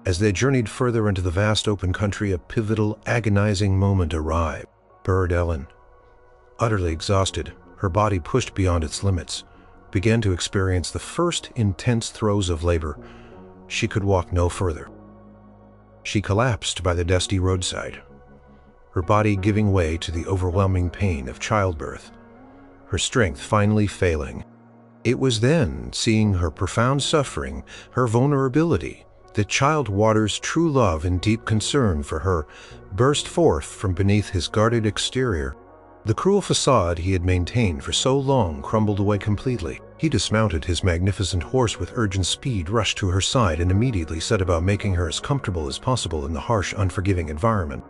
A: As they journeyed further into the vast open country, a pivotal, agonizing moment arrived. Bird Ellen, utterly exhausted, her body pushed beyond its limits, began to experience the first intense throes of labor. She could walk no further. She collapsed by the dusty roadside, her body giving way to the overwhelming pain of childbirth, her strength finally failing. It was then, seeing her profound suffering, her vulnerability, that Child Waters' true love and deep concern for her burst forth from beneath his guarded exterior. The cruel facade he had maintained for so long crumbled away completely. He dismounted his magnificent horse with urgent speed, rushed to her side, and immediately set about making her as comfortable as possible in the harsh, unforgiving environment.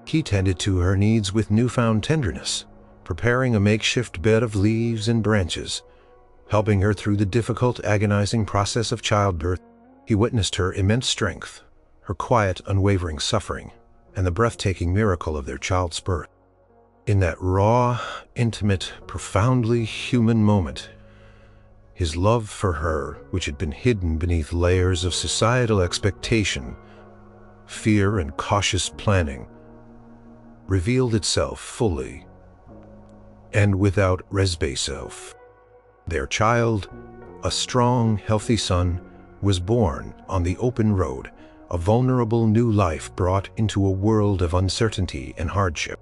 A: He tended to her needs with newfound tenderness, preparing a makeshift bed of leaves and branches, helping her through the difficult, agonizing process of childbirth. He witnessed her immense strength, her quiet, unwavering suffering, and the breathtaking miracle of their child's birth. In that raw, intimate, profoundly human moment, his love for her, which had been hidden beneath layers of societal expectation, fear, and cautious planning, revealed itself fully and without reserve. Their child, a strong, healthy son, was born on the open road, a vulnerable new life brought into a world of uncertainty and hardship.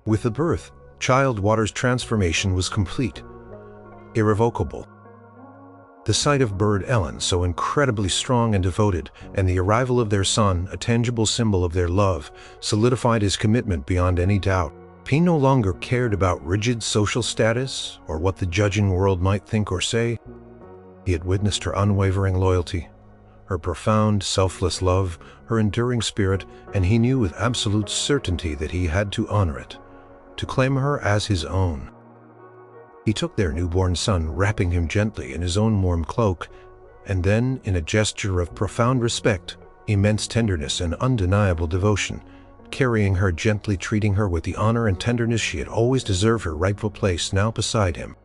A: With the birth, Child Waters' transformation was complete, irrevocable. The sight of Bird Ellen, so incredibly strong and devoted, and the arrival of their son, a tangible symbol of their love, solidified his commitment beyond any doubt. He no longer cared about rigid social status or what the judging world might think or say. He had witnessed her unwavering loyalty, her profound, selfless love, her enduring spirit, and he knew with absolute certainty that he had to honor it, to claim her as his own. He took their newborn son, wrapping him gently in his own warm cloak, and then, in a gesture of profound respect, immense tenderness, and undeniable devotion, carrying her gently, treating her with the honor and tenderness she had always deserved, her rightful place now beside him.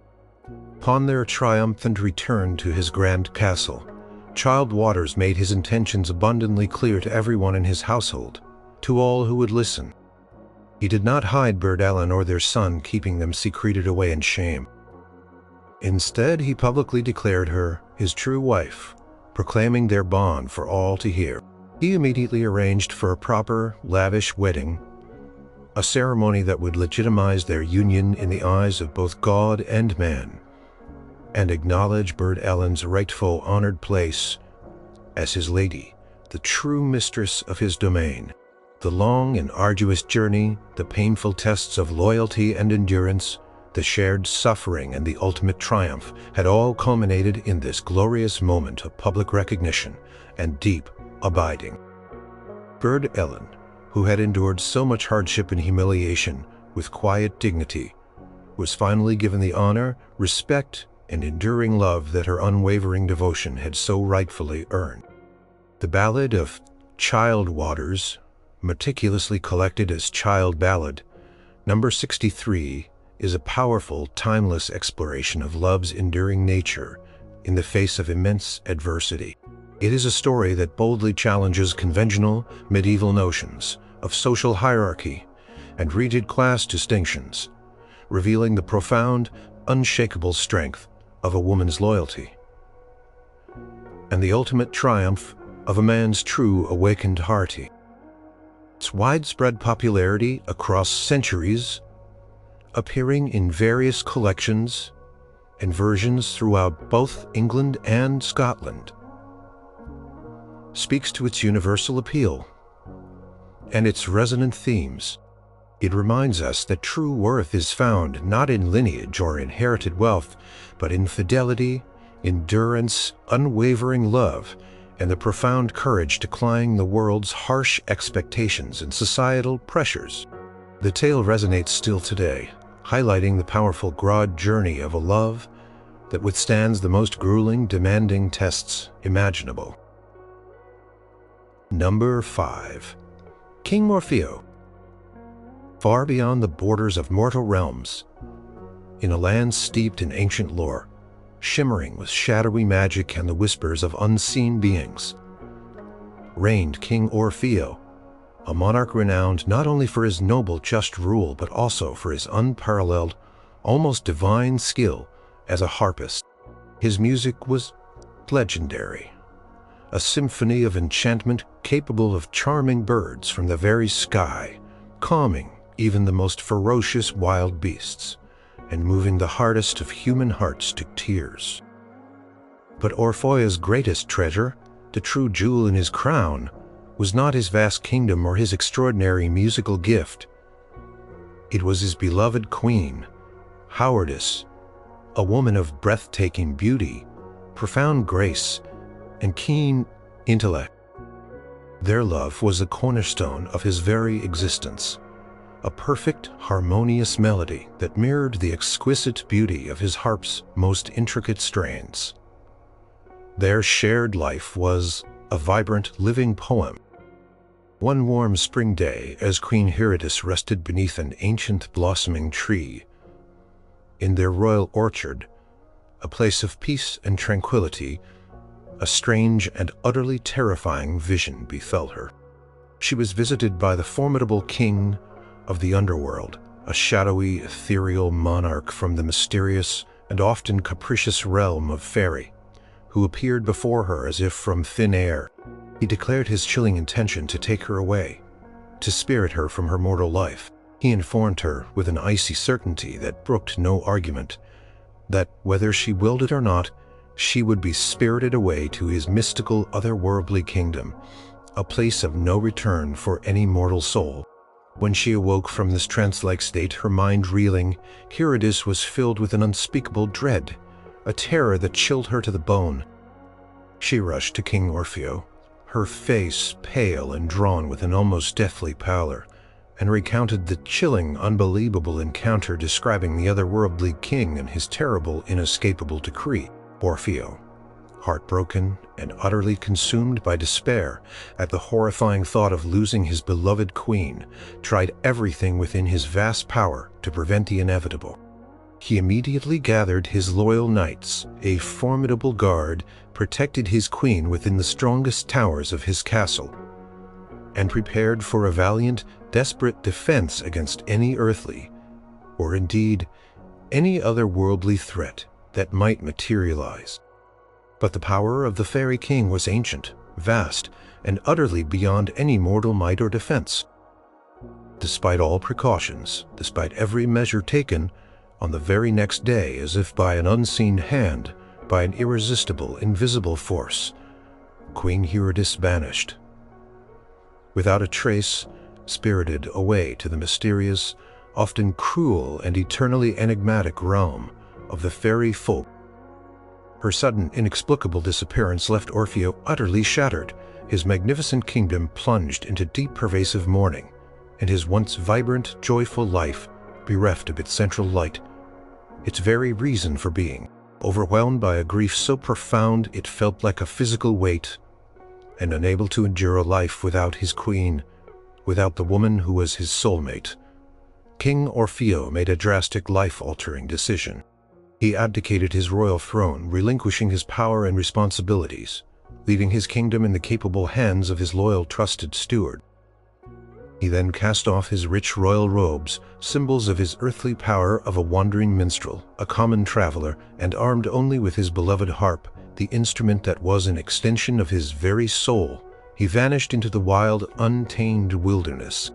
A: Upon their triumphant return to his grand castle, Child Waters made his intentions abundantly clear to everyone in his household, to all who would listen. He did not hide Bird Ellen or their son, keeping them secreted away in shame. Instead, he publicly declared her his true wife, proclaiming their bond for all to hear. He immediately arranged for a proper, lavish wedding, a ceremony that would legitimize their union in the eyes of both God and man, and acknowledge Burd Ellen's rightful honored place as his lady, the true mistress of his domain. The long and arduous journey, the painful tests of loyalty and endurance, the shared suffering and the ultimate triumph had all culminated in this glorious moment of public recognition and deep abiding. Burd Ellen, who had endured so much hardship and humiliation with quiet dignity, was finally given the honor, respect, and enduring love that her unwavering devotion had so rightfully earned. The Ballad of Child Waters, meticulously collected as Child Ballad, number 63, is a powerful, timeless exploration of love's enduring nature in the face of immense adversity. It is a story that boldly challenges conventional, medieval notions of social hierarchy and rigid class distinctions, revealing the profound, unshakable strength of a woman's loyalty and the ultimate triumph of a man's true awakened heart. Its widespread popularity across centuries, appearing in various collections and versions throughout both England and Scotland, speaks to its universal appeal and its resonant themes. It reminds us that true worth is found not in lineage or inherited wealth, but in fidelity, endurance, unwavering love, and the profound courage decrying the world's harsh expectations and societal pressures. The tale resonates still today, highlighting the powerful broad journey of a love that withstands the most grueling, demanding tests imaginable. Number 5. King Orfeo. Far beyond the borders of mortal realms, in a land steeped in ancient lore, shimmering with shadowy magic and the whispers of unseen beings, reigned King Orfeo, a monarch renowned not only for his noble, just rule, but also for his unparalleled, almost divine skill as a harpist. His music was legendary, a symphony of enchantment capable of charming birds from the very sky, calming even the most ferocious wild beasts, and moving the hardest of human hearts to tears. But Orfeo's greatest treasure, the true jewel in his crown, was not his vast kingdom or his extraordinary musical gift. It was his beloved queen, Howardess, a woman of breathtaking beauty, profound grace, and keen intellect. Their love was the cornerstone of his very existence, a perfect, harmonious melody that mirrored the exquisite beauty of his harp's most intricate strains. Their shared life was a vibrant, living poem. One warm spring day, as Queen Howardess rested beneath an ancient blossoming tree in their royal orchard, a place of peace and tranquility, a strange and utterly terrifying vision befell her. She was visited by the formidable king of the underworld, a shadowy, ethereal monarch from the mysterious and often capricious realm of Fairy, who appeared before her as if from thin air. He declared his chilling intention to take her away, to spirit her from her mortal life. He informed her with an icy certainty that brooked no argument, that whether she willed it or not, she would be spirited away to his mystical otherworldly kingdom, a place of no return for any mortal soul. When she awoke from this trance-like state, her mind reeling, Howardess was filled with an unspeakable dread, a terror that chilled her to the bone. She rushed to King Orfeo, her face pale and drawn with an almost deathly pallor, and recounted the chilling, unbelievable encounter, describing the otherworldly king and his terrible, inescapable decree. Orfeo, heartbroken and utterly consumed by despair at the horrifying thought of losing his beloved queen, tried everything within his vast power to prevent the inevitable. He immediately gathered his loyal knights, a formidable guard, protected his queen within the strongest towers of his castle, and prepared for a valiant, desperate defense against any earthly, or indeed any other worldly threat that might materialize. But the power of the Fairy King was ancient, vast, and utterly beyond any mortal might or defense. Despite all precautions, despite every measure taken, on the very next day, as if by an unseen hand, by an irresistible, invisible force, Queen Eurydice vanished. Without a trace, spirited away to the mysterious, often cruel and eternally enigmatic realm of the fairy folk. Her sudden, inexplicable disappearance left Orfeo utterly shattered, his magnificent kingdom plunged into deep pervasive mourning, and his once vibrant, joyful life bereft of its central light, its very reason for being, overwhelmed by a grief so profound it felt like a physical weight, and unable to endure a life without his queen, without the woman who was his soulmate. King Orfeo made a drastic, life-altering decision. He abdicated his royal throne, relinquishing his power and responsibilities, leaving his kingdom in the capable hands of his loyal, trusted steward. He then cast off his rich royal robes, symbols of his earthly power of a wandering minstrel, a common traveler, and armed only with his beloved harp, the instrument that was an extension of his very soul, he vanished into the wild, untamed wilderness.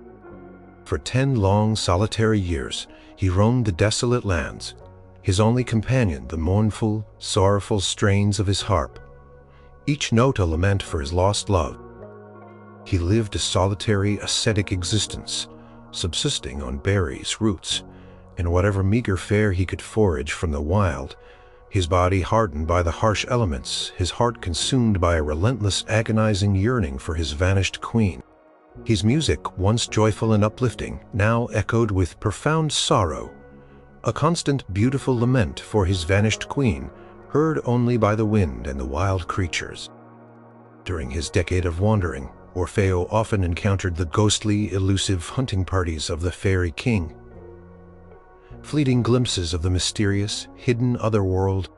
A: For 10 long, solitary years, he roamed the desolate lands, his only companion the mournful, sorrowful strains of his harp, each note a lament for his lost love. He lived a solitary, ascetic existence, subsisting on berries, roots, and whatever meager fare he could forage from the wild, his body hardened by the harsh elements, his heart consumed by a relentless, agonizing yearning for his vanished queen. His music, once joyful and uplifting, now echoed with profound sorrow, a constant, beautiful lament for his vanished queen, heard only by the wind and the wild creatures. During his decade of wandering, Orfeo often encountered the ghostly, elusive hunting parties of the fairy king. Fleeting glimpses of the mysterious, hidden otherworld.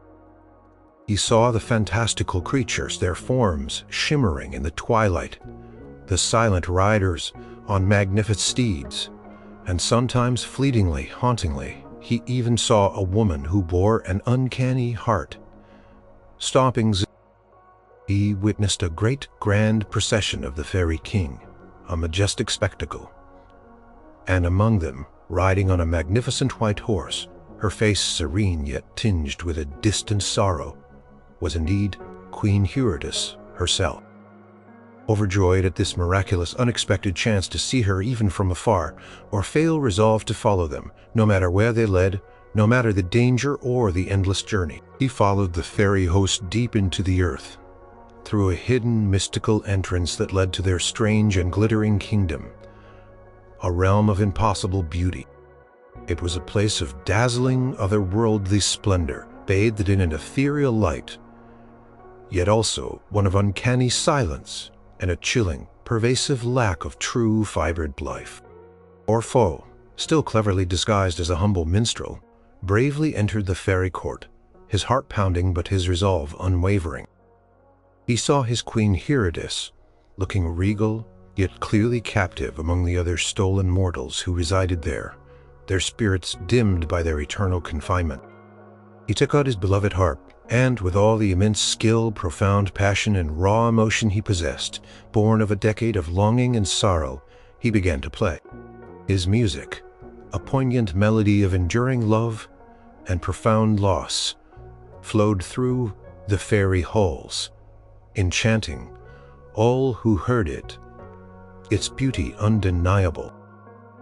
A: He saw the fantastical creatures, their forms shimmering in the twilight, the silent riders on magnificent steeds, and sometimes fleetingly, hauntingly, he even saw a woman who bore an uncanny heart. Stomping, he witnessed a great grand procession of the fairy king, a majestic spectacle. And among them, riding on a magnificent white horse, her face serene yet tinged with a distant sorrow, was indeed Queen Eurydice herself. Overjoyed at this miraculous, unexpected chance to see her even from afar, Orfeo resolved to follow them, no matter where they led, no matter the danger or the endless journey. He followed the fairy host deep into the earth, through a hidden, mystical entrance that led to their strange and glittering kingdom, a realm of impossible beauty. It was a place of dazzling, otherworldly splendor, bathed in an ethereal light, yet also one of uncanny silence and a chilling, pervasive lack of true, vibrant life. Orfeo, still cleverly disguised as a humble minstrel, bravely entered the fairy court, his heart pounding but his resolve unwavering. He saw his queen Eurydice, looking regal, yet clearly captive among the other stolen mortals who resided there, their spirits dimmed by their eternal confinement. He took out his beloved harp, and with all the immense skill, profound passion, and raw emotion he possessed, born of a decade of longing and sorrow, he began to play. His music, a poignant melody of enduring love and profound loss, flowed through the fairy halls, enchanting all who heard it, its beauty undeniable.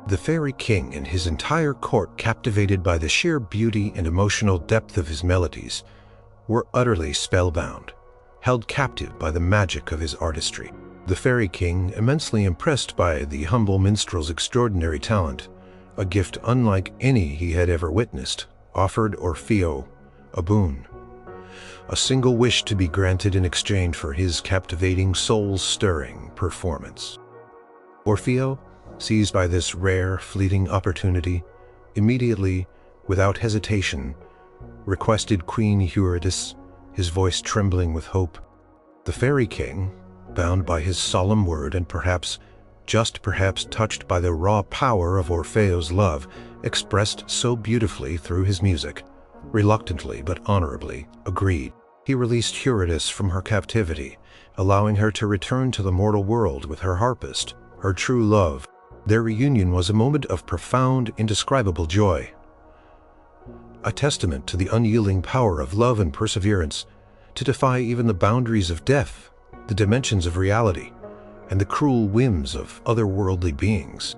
A: The fairy king and his entire court, captivated by the sheer beauty and emotional depth of his melodies, were utterly spellbound, held captive by the magic of his artistry. The fairy king, immensely impressed by the humble minstrel's extraordinary talent, a gift unlike any he had ever witnessed, offered Orfeo a boon, a single wish to be granted in exchange for his captivating, soul-stirring performance. Orfeo, seized by this rare, fleeting opportunity, immediately, without hesitation, requested Queen Eurydice, his voice trembling with hope. The fairy king, bound by his solemn word and perhaps touched by the raw power of Orfeo's love, expressed so beautifully through his music, reluctantly but honorably agreed. He released Eurydice from her captivity, allowing her to return to the mortal world with her harpist, her true love. Their reunion was a moment of profound, indescribable joy, a testament to the unyielding power of love and perseverance to defy even the boundaries of death, the dimensions of reality, and the cruel whims of otherworldly beings.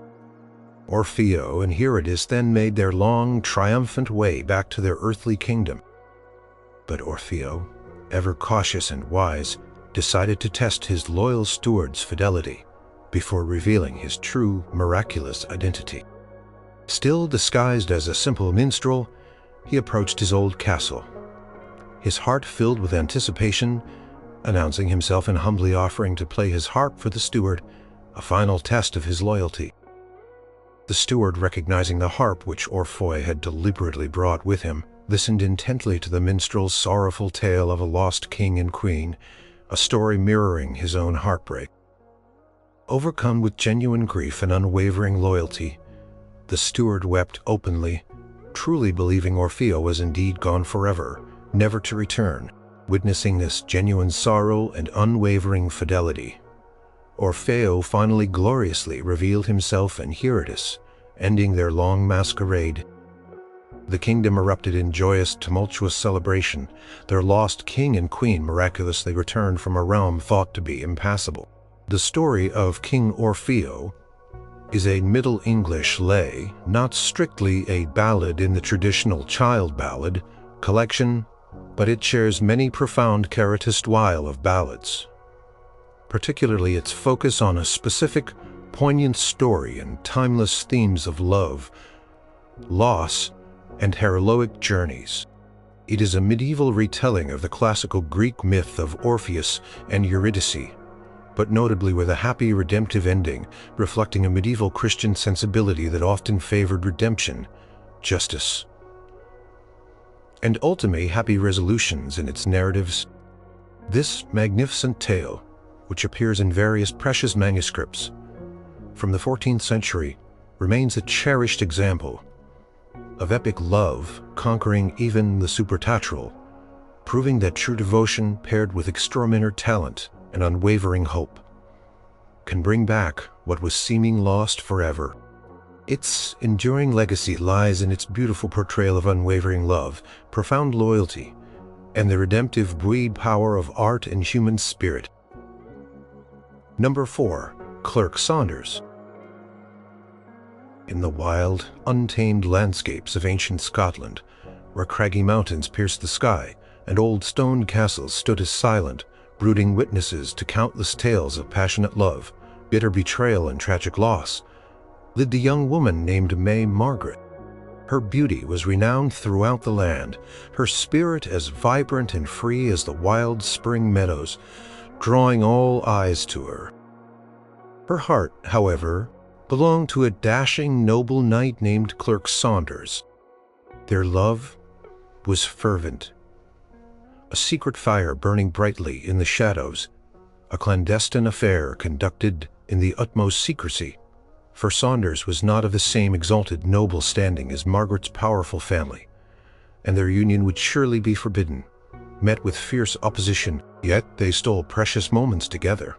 A: Orfeo and Eurydice then made their long, triumphant way back to their earthly kingdom. But Orfeo, ever cautious and wise, decided to test his loyal steward's fidelity before revealing his true, miraculous identity. Still disguised as a simple minstrel, he approached his old castle, his heart filled with anticipation, announcing himself and humbly offering to play his harp for the steward, a final test of his loyalty. The steward, recognizing the harp which Orfeo had deliberately brought with him, listened intently to the minstrel's sorrowful tale of a lost king and queen, a story mirroring his own heartbreak. Overcome with genuine grief and unwavering loyalty, the steward wept openly, truly believing Orfeo was indeed gone forever, never to return. Witnessing this genuine sorrow and unwavering fidelity, Orfeo finally gloriously revealed himself and Eurydice, ending their long masquerade. The kingdom erupted in joyous, tumultuous celebration. Their lost king and queen miraculously returned from a realm thought to be impassable. The story of King Orfeo is a Middle English lay, not strictly a ballad in the traditional child ballad collection, but it shares many profound style of ballads, particularly its focus on a specific, poignant story and timeless themes of love, loss, and heroic journeys. It is a medieval retelling of the classical Greek myth of Orpheus and Eurydice, but notably with a happy redemptive ending, reflecting a medieval Christian sensibility that often favored redemption, justice, and ultimately happy resolutions in its narratives. This magnificent tale, which appears in various precious manuscripts from the 14th century, remains a cherished example of epic love conquering even the supernatural, proving that true devotion paired with extraordinary talent and unwavering hope can bring back what was seeming lost forever. Its enduring legacy lies in its beautiful portrayal of unwavering love, profound loyalty, and the redemptive buoyed power of art and human spirit. Number 4. Clerk Saunders. In the wild, untamed landscapes of ancient Scotland, where craggy mountains pierced the sky and old stone castles stood as silent, brooding witnesses to countless tales of passionate love, bitter betrayal, and tragic loss, lived a young woman named Lady Margaret. Her beauty was renowned throughout the land, her spirit as vibrant and free as the wild spring meadows, drawing all eyes to her. Her heart, however, belonged to a dashing, noble knight named Clerk Saunders. Their love was fervent, a secret fire burning brightly in the shadows, a clandestine affair conducted in the utmost secrecy, for Saunders was not of the same exalted noble standing as Margaret's powerful family, and their union would surely be forbidden. Met with fierce opposition, yet they stole precious moments together,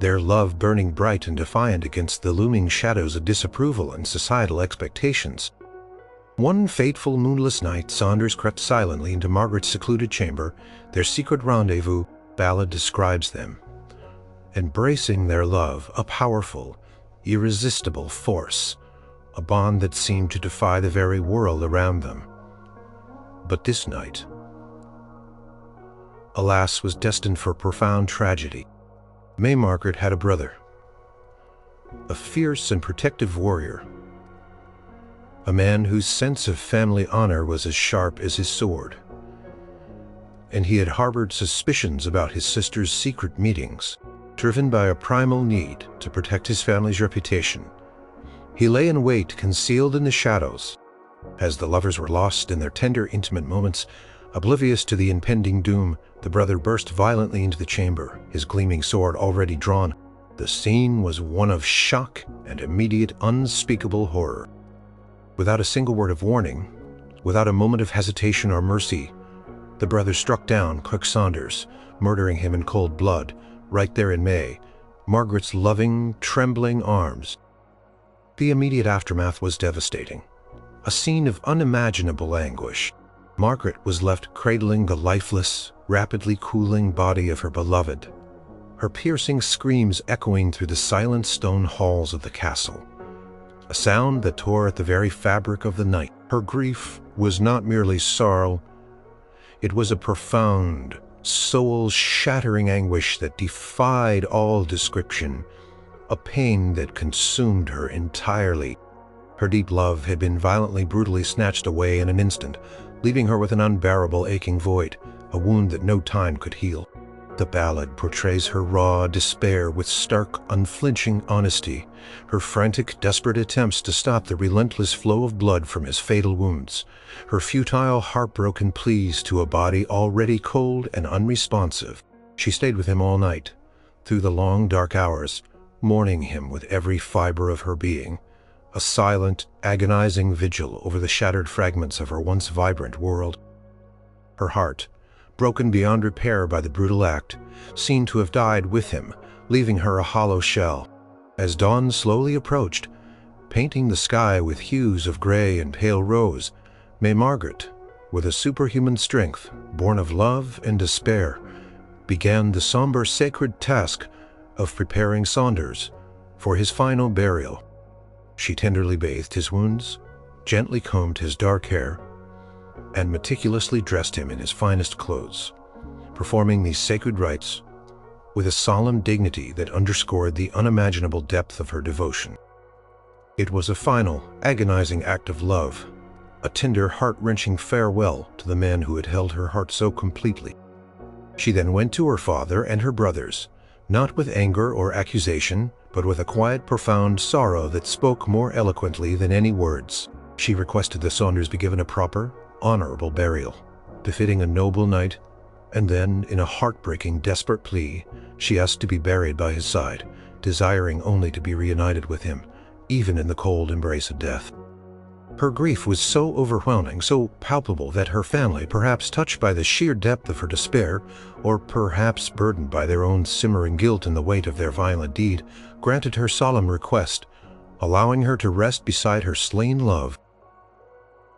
A: their love burning bright and defiant against the looming shadows of disapproval and societal expectations. One fateful moonless night, Saunders crept silently into Margaret's secluded chamber. Their secret rendezvous, Ballad describes them, embracing their love, a powerful, irresistible force, a bond that seemed to defy the very world around them. But this night, alas, was destined for profound tragedy. Lady Margaret had a brother, a fierce and protective warrior, a man whose sense of family honor was as sharp as his sword, and he had harbored suspicions about his sister's secret meetings. Driven by a primal need to protect his family's reputation, he lay in wait, concealed in the shadows. As the lovers were lost in their tender, intimate moments, oblivious to the impending doom, the brother burst violently into the chamber, his gleaming sword already drawn. The scene was one of shock and immediate, unspeakable horror. Without a single word of warning, without a moment of hesitation or mercy, The brothers struck down Clerk Saunders, murdering him in cold blood, right there in May, Margaret's loving, trembling arms. The immediate aftermath was devastating. A scene of unimaginable anguish. Margaret was left cradling the lifeless, rapidly cooling body of her beloved, her piercing screams echoing through the silent stone halls of the castle, a sound that tore at the very fabric of the night. Her grief was not merely sorrow, it was a profound, soul-shattering anguish that defied all description, a pain that consumed her entirely. Her deep love had been violently, brutally snatched away in an instant, leaving her with an unbearable aching void, a wound that no time could heal. The ballad portrays her raw despair with stark, unflinching honesty, her frantic, desperate attempts to stop the relentless flow of blood from his fatal wounds, her futile, heartbroken pleas to a body already cold and unresponsive. She stayed with him all night, through the long, dark hours, mourning him with every fiber of her being, a silent, agonizing vigil over the shattered fragments of her once vibrant world. Her heart, broken beyond repair by the brutal act, seemed to have died with him, leaving her a hollow shell. As dawn slowly approached, painting the sky with hues of gray and pale rose, May Margaret, with a superhuman strength, born of love and despair, began the somber sacred task of preparing Saunders for his final burial. She tenderly bathed his wounds, gently combed his dark hair, and meticulously dressed him in his finest clothes, performing these sacred rites with a solemn dignity that underscored the unimaginable depth of her devotion. It was a final, agonizing act of love, a tender, heart-wrenching farewell to the man who had held her heart so completely. She then went to her father and her brothers, not with anger or accusation, but with a quiet, profound sorrow that spoke more eloquently than any words. She requested the Saunders be given a proper, honorable burial, befitting a noble knight, and then, in a heartbreaking, desperate plea, she asked to be buried by his side, desiring only to be reunited with him, even in the cold embrace of death. Her grief was so overwhelming, so palpable, that her family, perhaps touched by the sheer depth of her despair, or perhaps burdened by their own simmering guilt and the weight of their violent deed, granted her solemn request, allowing her to rest beside her slain love.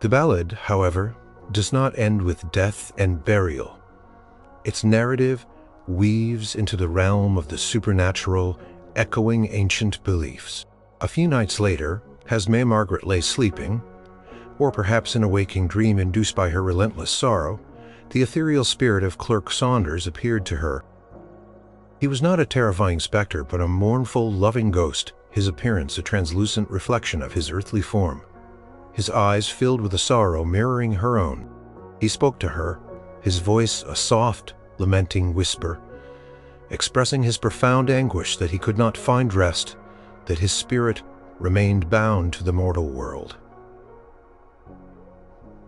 A: The ballad, however, does not end with death and burial. Its narrative weaves into the realm of the supernatural, echoing ancient beliefs. A few nights later, as May Margaret lay sleeping, or perhaps in a waking dream induced by her relentless sorrow, the ethereal spirit of Clerk Saunders appeared to her. He was not a terrifying specter, but a mournful, loving ghost, his appearance a translucent reflection of his earthly form, his eyes filled with a sorrow mirroring her own. He spoke to her, his voice a soft, lamenting whisper, expressing his profound anguish that he could not find rest, that his spirit remained bound to the mortal world.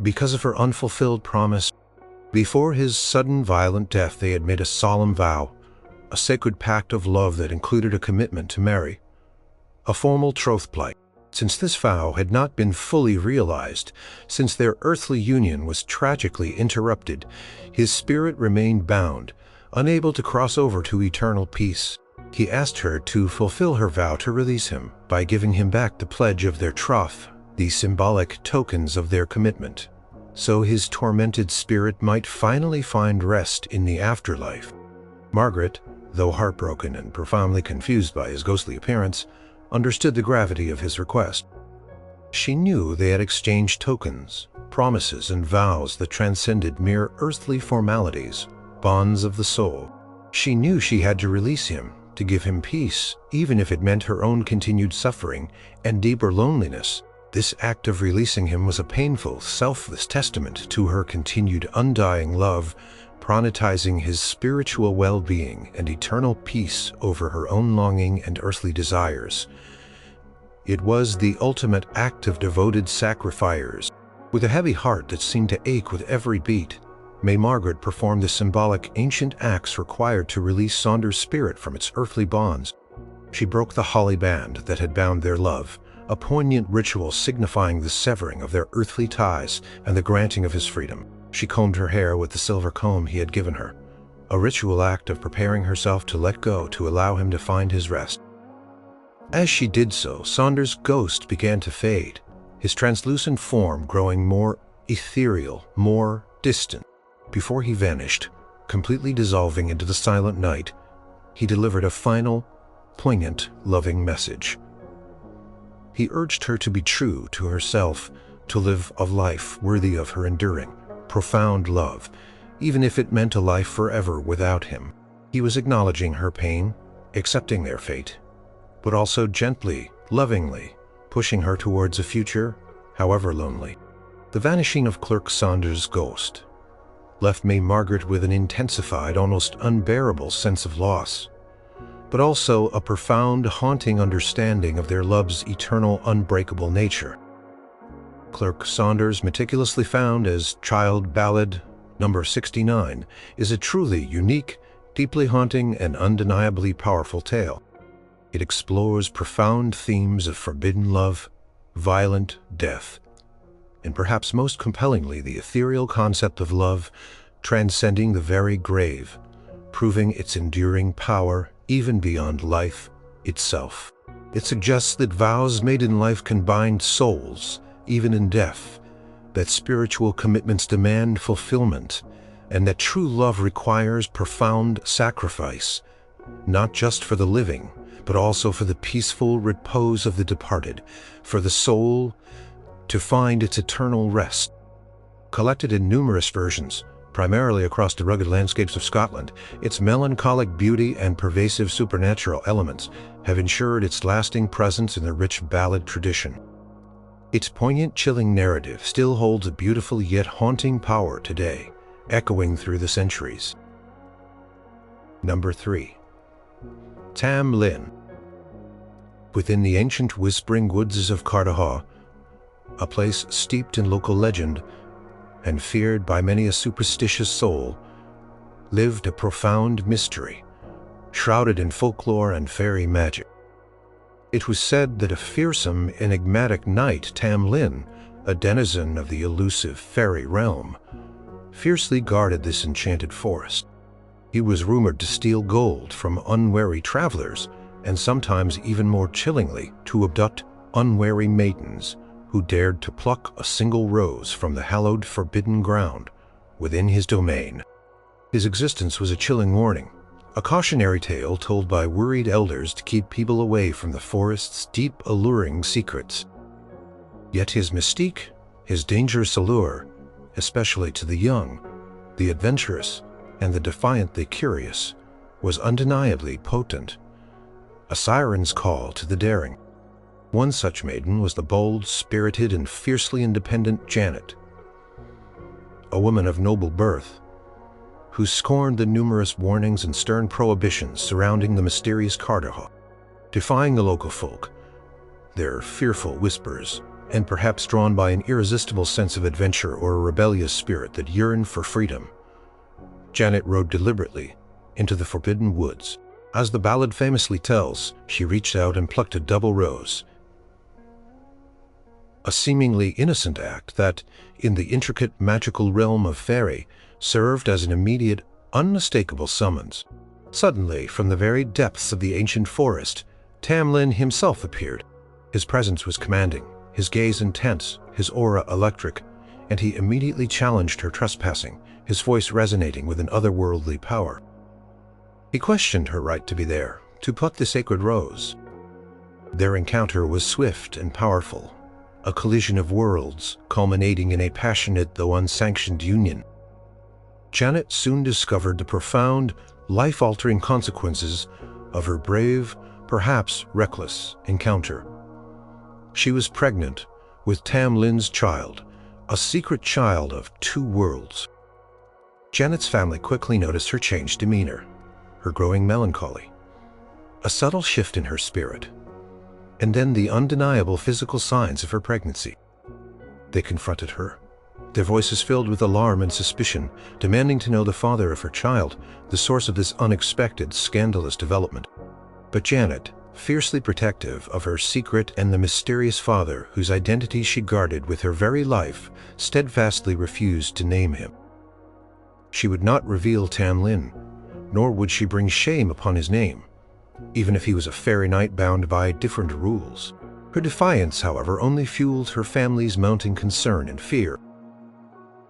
A: Because of her unfulfilled promise, before his sudden violent death they had made a solemn vow, a sacred pact of love that included a commitment to marry, a formal troth plight. Since this vow had not been fully realized, since their earthly union was tragically interrupted, his spirit remained bound, unable to cross over to eternal peace. He asked her to fulfill her vow to release him by giving him back the pledge of their troth, the symbolic tokens of their commitment, so his tormented spirit might finally find rest in the afterlife. Margaret, though heartbroken and profoundly confused by his ghostly appearance, understood the gravity of his request. She knew they had exchanged tokens, promises, and vows that transcended mere earthly formalities, bonds of the soul. She knew she had to release him, to give him peace, even if it meant her own continued suffering and deeper loneliness. This act of releasing him was a painful, selfless testament to her continued undying love, prioritizing his spiritual well-being and eternal peace over her own longing and earthly desires. It was the ultimate act of devoted sacrifice. With a heavy heart that seemed to ache with every beat, May Margaret performed the symbolic ancient acts required to release Saunders' spirit from its earthly bonds. She broke the holly band that had bound their love, a poignant ritual signifying the severing of their earthly ties and the granting of his freedom. She combed her hair with the silver comb he had given her, a ritual act of preparing herself to let go to allow him to find his rest. As she did so, Saunders' ghost began to fade, his translucent form growing more ethereal, more distant. Before he vanished, completely dissolving into the silent night, he delivered a final, poignant, loving message. He urged her to be true to herself, to live a life worthy of her enduring, profound love, even if it meant a life forever without him. He was acknowledging her pain, accepting their fate, but also gently, lovingly, pushing her towards a future, however lonely. The vanishing of Clerk Saunders' ghost left Lady Margaret with an intensified, almost unbearable sense of loss, but also a profound, haunting understanding of their love's eternal, unbreakable nature. Clerk Saunders, meticulously found as Child Ballad number 69, is a truly unique, deeply haunting, and undeniably powerful tale. It explores profound themes of forbidden love, violent death, and perhaps most compellingly, the ethereal concept of love transcending the very grave, proving its enduring power even beyond life itself. It suggests that vows made in life can bind souls, even in death, that spiritual commitments demand fulfillment, and that true love requires profound sacrifice, not just for the living, but also for the peaceful repose of the departed, for the soul to find its eternal rest. Collected in numerous versions, primarily across the rugged landscapes of Scotland, its melancholic beauty and pervasive supernatural elements have ensured its lasting presence in the rich ballad tradition. Its poignant, chilling narrative still holds a beautiful yet haunting power today, echoing through the centuries. Number 3. Tam Lin. Within the ancient whispering woods of Cardahaw, a place steeped in local legend and feared by many a superstitious soul, lived a profound mystery, shrouded in folklore and fairy magic. It was said that a fearsome, enigmatic knight, Tam Lin, a denizen of the elusive fairy realm, fiercely guarded this enchanted forest. He was rumored to steal gold from unwary travelers, and sometimes even more chillingly, to abduct unwary maidens who dared to pluck a single rose from the hallowed forbidden ground within his domain. His existence was a chilling warning, a cautionary tale told by worried elders to keep people away from the forest's deep, alluring secrets. Yet his mystique, his dangerous allure, especially to the young, the adventurous, and the defiantly curious, was undeniably potent, a siren's call to the daring. One such maiden was the bold, spirited, and fiercely independent Janet, a woman of noble birth, who scorned the numerous warnings and stern prohibitions surrounding the mysterious Cardahaw, defying the local folk, their fearful whispers, and perhaps drawn by an irresistible sense of adventure or a rebellious spirit that yearned for freedom. Janet rode deliberately into the forbidden woods. As the ballad famously tells, she reached out and plucked a double rose, a seemingly innocent act that, in the intricate magical realm of fairy, served as an immediate, unmistakable summons. Suddenly, from the very depths of the ancient forest, Tam Lin himself appeared. His presence was commanding, his gaze intense, his aura electric, and he immediately challenged her trespassing, his voice resonating with an otherworldly power. He questioned her right to be there, to pluck the sacred rose. Their encounter was swift and powerful, a collision of worlds culminating in a passionate though unsanctioned union. Janet soon discovered the profound, life-altering consequences of her brave, perhaps reckless, encounter. She was pregnant with Tam Lin's child, a secret child of two worlds. Janet's family quickly noticed her changed demeanor, her growing melancholy, a subtle shift in her spirit, and then the undeniable physical signs of her pregnancy. They confronted her, their voices filled with alarm and suspicion, demanding to know the father of her child, the source of this unexpected, scandalous development. But Janet, fiercely protective of her secret and the mysterious father whose identity she guarded with her very life, steadfastly refused to name him. She would not reveal Tam Lin, nor would she bring shame upon his name, even if he was a fairy knight bound by different rules. Her defiance, however, only fueled her family's mounting concern and fear.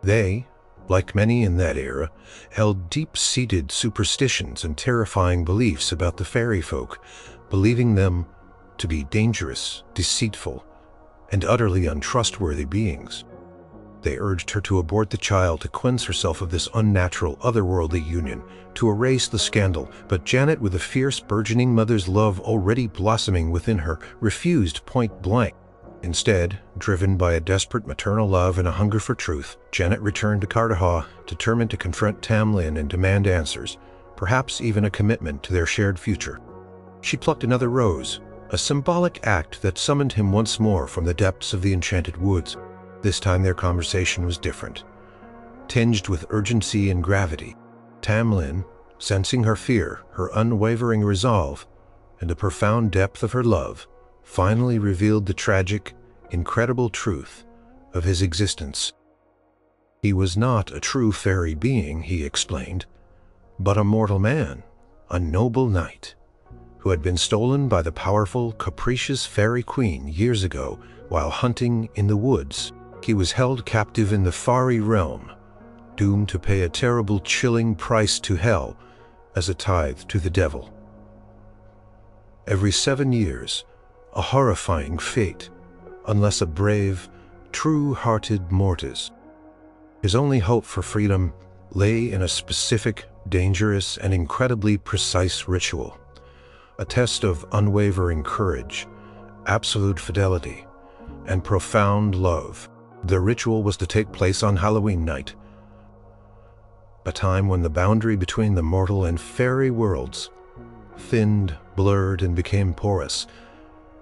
A: They, like many in that era, held deep-seated superstitions and terrifying beliefs about the fairy folk, believing them to be dangerous, deceitful, and utterly untrustworthy beings. They urged her to abort the child, to cleanse herself of this unnatural, otherworldly union, to erase the scandal, but Janet, with a fierce, burgeoning mother's love already blossoming within her, refused point blank. Instead, driven by a desperate maternal love and a hunger for truth, Janet returned to Cardahaw, determined to confront Tam Lin and demand answers, perhaps even a commitment to their shared future. She plucked another rose, a symbolic act that summoned him once more from the depths of the enchanted woods. This time their conversation was different, tinged with urgency and gravity. Tam Lin, sensing her fear, her unwavering resolve, and the profound depth of her love, finally revealed the tragic, incredible truth of his existence. He was not a true fairy being, he explained, but a mortal man, a noble knight, who had been stolen by the powerful, capricious fairy queen years ago while hunting in the woods. He was held captive in the fairy realm, doomed to pay a terrible, chilling price to hell as a tithe to the devil. Every 7 years, a horrifying fate, unless a brave, true-hearted mortis. His only hope for freedom lay in a specific, dangerous, and incredibly precise ritual, a test of unwavering courage, absolute fidelity, and profound love. The ritual was to take place on Halloween night, a time when the boundary between the mortal and fairy worlds thinned, blurred, and became porous,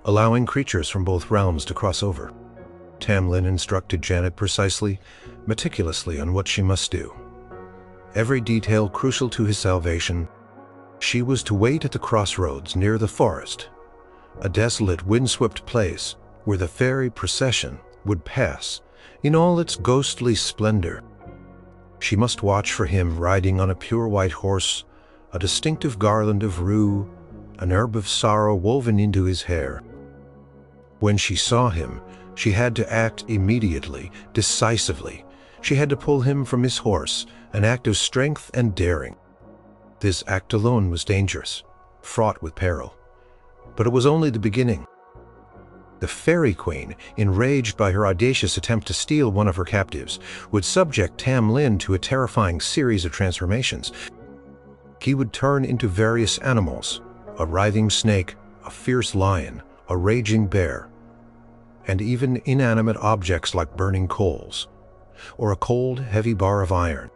A: allowing creatures from both realms to cross over. Tam Lin instructed Janet precisely, meticulously on what she must do. Every detail crucial to his salvation. She was to wait at the crossroads near the forest, a desolate, windswept place where the fairy procession would pass in all its ghostly splendor. She must watch for him riding on a pure white horse, a distinctive garland of rue, an herb of sorrow woven into his hair. When she saw him, she had to act immediately, decisively. She had to pull him from his horse, an act of strength and daring. This act alone was dangerous, fraught with peril. But it was only the beginning. The Fairy Queen, enraged by her audacious attempt to steal one of her captives, would subject Tam Lin to a terrifying series of transformations. He would turn into various animals, a writhing snake, a fierce lion, a raging bear, and even inanimate objects like burning coals, or a cold, heavy bar of iron.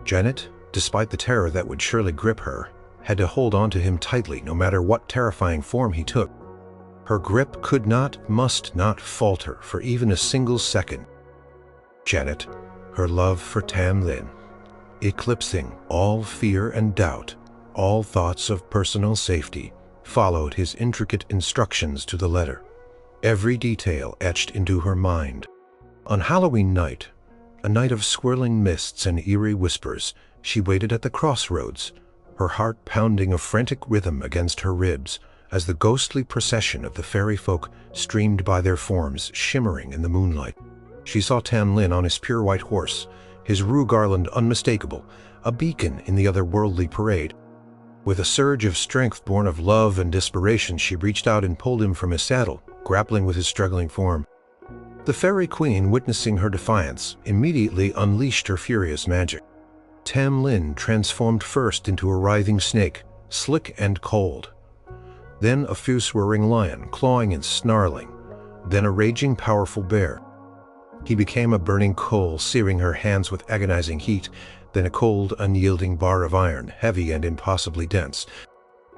A: Janet, despite the terror that would surely grip her, had to hold on to him tightly no matter what terrifying form he took. Her grip could not, must not falter for even a single second. Janet, her love for Tam Lin, eclipsing all fear and doubt, all thoughts of personal safety, followed his intricate instructions to the letter, every detail etched into her mind. On Halloween night, a night of swirling mists and eerie whispers, she waited at the crossroads, her heart pounding a frantic rhythm against her ribs, as the ghostly procession of the fairy folk streamed by, their forms shimmering in the moonlight. She saw Tam Lin on his pure white horse, his rue garland unmistakable, a beacon in the otherworldly parade. With a surge of strength born of love and desperation, she reached out and pulled him from his saddle, grappling with his struggling form. The Fairy Queen, witnessing her defiance, immediately unleashed her furious magic. Tam Lin transformed first into a writhing snake, slick and cold. Then a fierce roaring lion, clawing and snarling. Then a raging, powerful bear. He became a burning coal, searing her hands with agonizing heat. Then a cold, unyielding bar of iron, heavy and impossibly dense.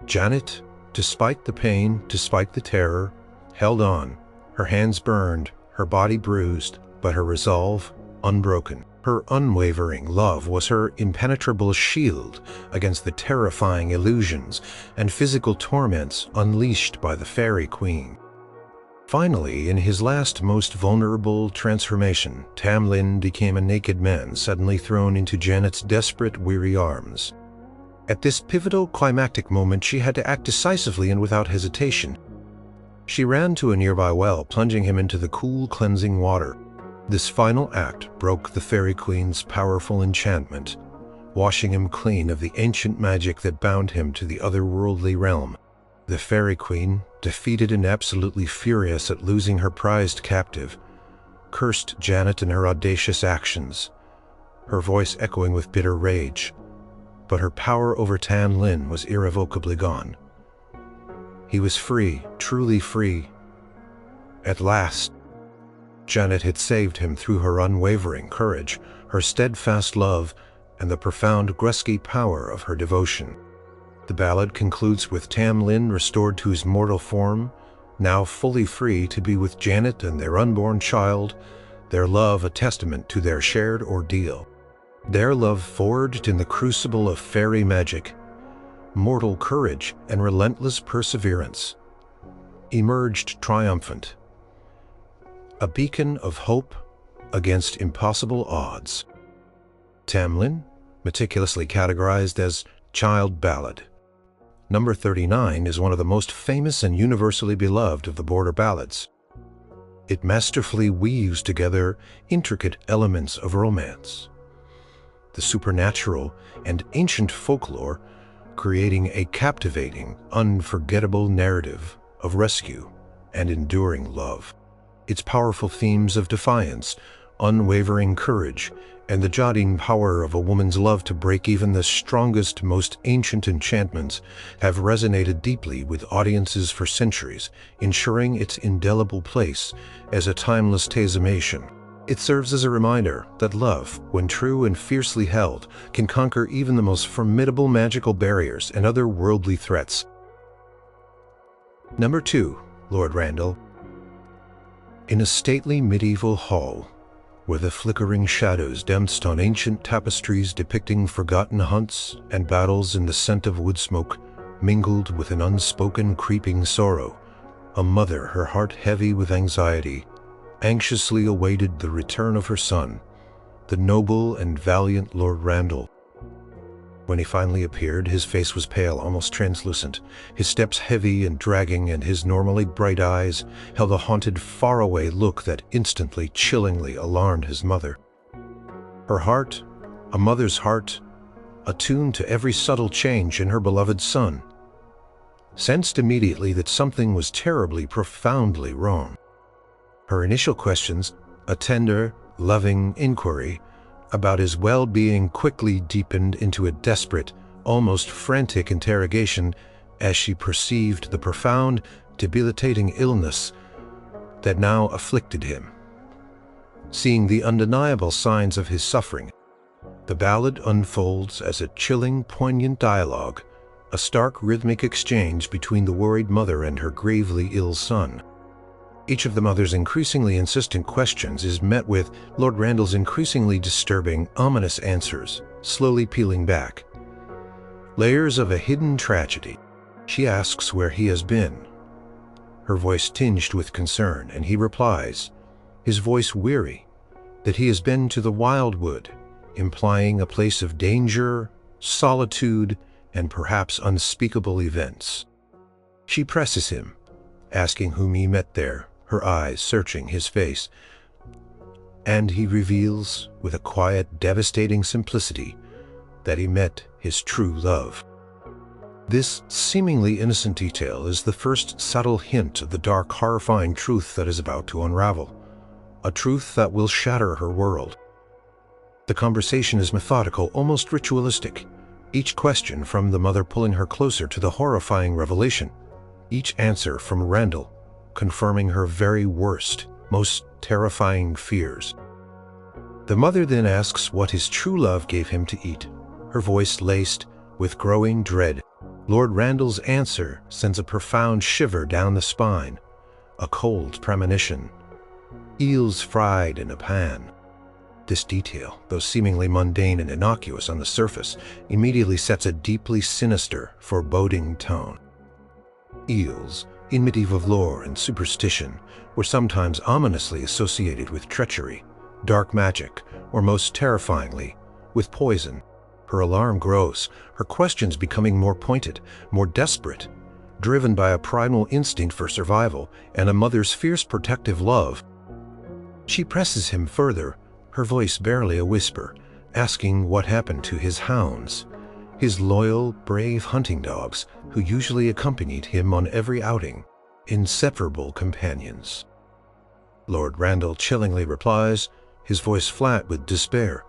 A: Janet, despite the pain, despite the terror, held on. Her hands burned, her body bruised, but her resolve unbroken. Her unwavering love was her impenetrable shield against the terrifying illusions and physical torments unleashed by the Fairy Queen. Finally, in his last, most vulnerable transformation, Tam Lin became a naked man suddenly thrown into Janet's desperate, weary arms. At this pivotal, climactic moment, she had to act decisively and without hesitation. She ran to a nearby well, plunging him into the cool, cleansing water. This final act broke the Fairy Queen's powerful enchantment, washing him clean of the ancient magic that bound him to the otherworldly realm. The Fairy Queen, defeated and absolutely furious at losing her prized captive, cursed Janet and her audacious actions, her voice echoing with bitter rage. But her power over Tan Lin was irrevocably gone. He was free, truly free. At last, Janet had saved him through her unwavering courage, her steadfast love, and the profound Grusky power of her devotion. The ballad concludes with Tam Lin restored to his mortal form, now fully free to be with Janet and their unborn child, their love a testament to their shared ordeal. Their love forged in the crucible of fairy magic, mortal courage and relentless perseverance, emerged triumphant, a beacon of hope against impossible odds. Tam Lin, meticulously categorized as child ballad. Number 39 is one of the most famous and universally beloved of the border ballads. It masterfully weaves together intricate elements of romance, the supernatural, and ancient folklore, creating a captivating, unforgettable narrative of rescue and enduring love. Its powerful themes of defiance, unwavering courage, and the jotting power of a woman's love to break even the strongest, most ancient enchantments have resonated deeply with audiences for centuries, ensuring its indelible place as a timeless tasmation. It serves as a reminder that love, when true and fiercely held, can conquer even the most formidable magical barriers and other worldly threats. Number 2, Lord Randall. In a stately medieval hall, where the flickering shadows danced on ancient tapestries depicting forgotten hunts and battles in the scent of wood smoke, mingled with an unspoken creeping sorrow, a mother, her heart heavy with anxiety, anxiously awaited the return of her son, the noble and valiant Lord Randall. When he finally appeared, his face was pale, almost translucent, his steps heavy and dragging, and his normally bright eyes held a haunted, faraway look that instantly, chillingly alarmed his mother. Her heart, a mother's heart, attuned to every subtle change in her beloved son, sensed immediately that something was terribly, profoundly wrong. Her initial questions, a tender, loving inquiry about his well-being, quickly deepened into a desperate, almost frantic interrogation as she perceived the profound, debilitating illness that now afflicted him. Seeing the undeniable signs of his suffering, the ballad unfolds as a chilling, poignant dialogue, a stark rhythmic exchange between the worried mother and her gravely ill son. Each of the mother's increasingly insistent questions is met with Lord Randall's increasingly disturbing, ominous answers, slowly peeling back. Layers of a hidden tragedy. She asks where he has been, her voice tinged with concern, and he replies, his voice weary, that he has been to the wildwood, implying a place of danger, solitude, and perhaps unspeakable events. She presses him, asking whom he met there, her eyes searching his face, and he reveals, with a quiet, devastating simplicity, that he met his true love. This seemingly innocent detail is the first subtle hint of the dark, horrifying truth that is about to unravel, a truth that will shatter her world. The conversation is methodical, almost ritualistic, each question from the mother pulling her closer to the horrifying revelation, each answer from Randall confirming her very worst, most terrifying fears. The mother then asks what his true love gave him to eat, her voice laced with growing dread. Lord Randall's answer sends a profound shiver down the spine, a cold premonition. Eels fried in a pan. This detail, though seemingly mundane and innocuous on the surface, immediately sets a deeply sinister, foreboding tone. Eels, in medieval lore and superstition, were sometimes ominously associated with treachery, dark magic, or most terrifyingly, with poison. Her alarm grows, her questions becoming more pointed, more desperate, driven by a primal instinct for survival and a mother's fierce protective love. She presses him further, her voice barely a whisper, asking what happened to his hounds, his loyal, brave hunting dogs who usually accompanied him on every outing, inseparable companions. Lord Randall chillingly replies, his voice flat with despair,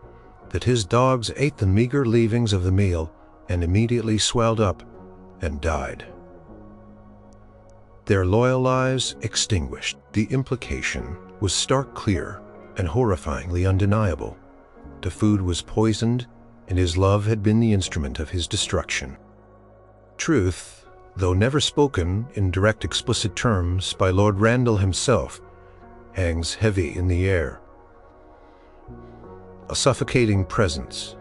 A: that his dogs ate the meager leavings of the meal and immediately swelled up and died. Their loyal lives extinguished. The implication was stark clear and horrifyingly undeniable. The food was poisoned, and his love had been the instrument of his destruction. Truth, though never spoken in direct explicit terms by Lord Randall himself, hangs heavy in the air. A suffocating presence.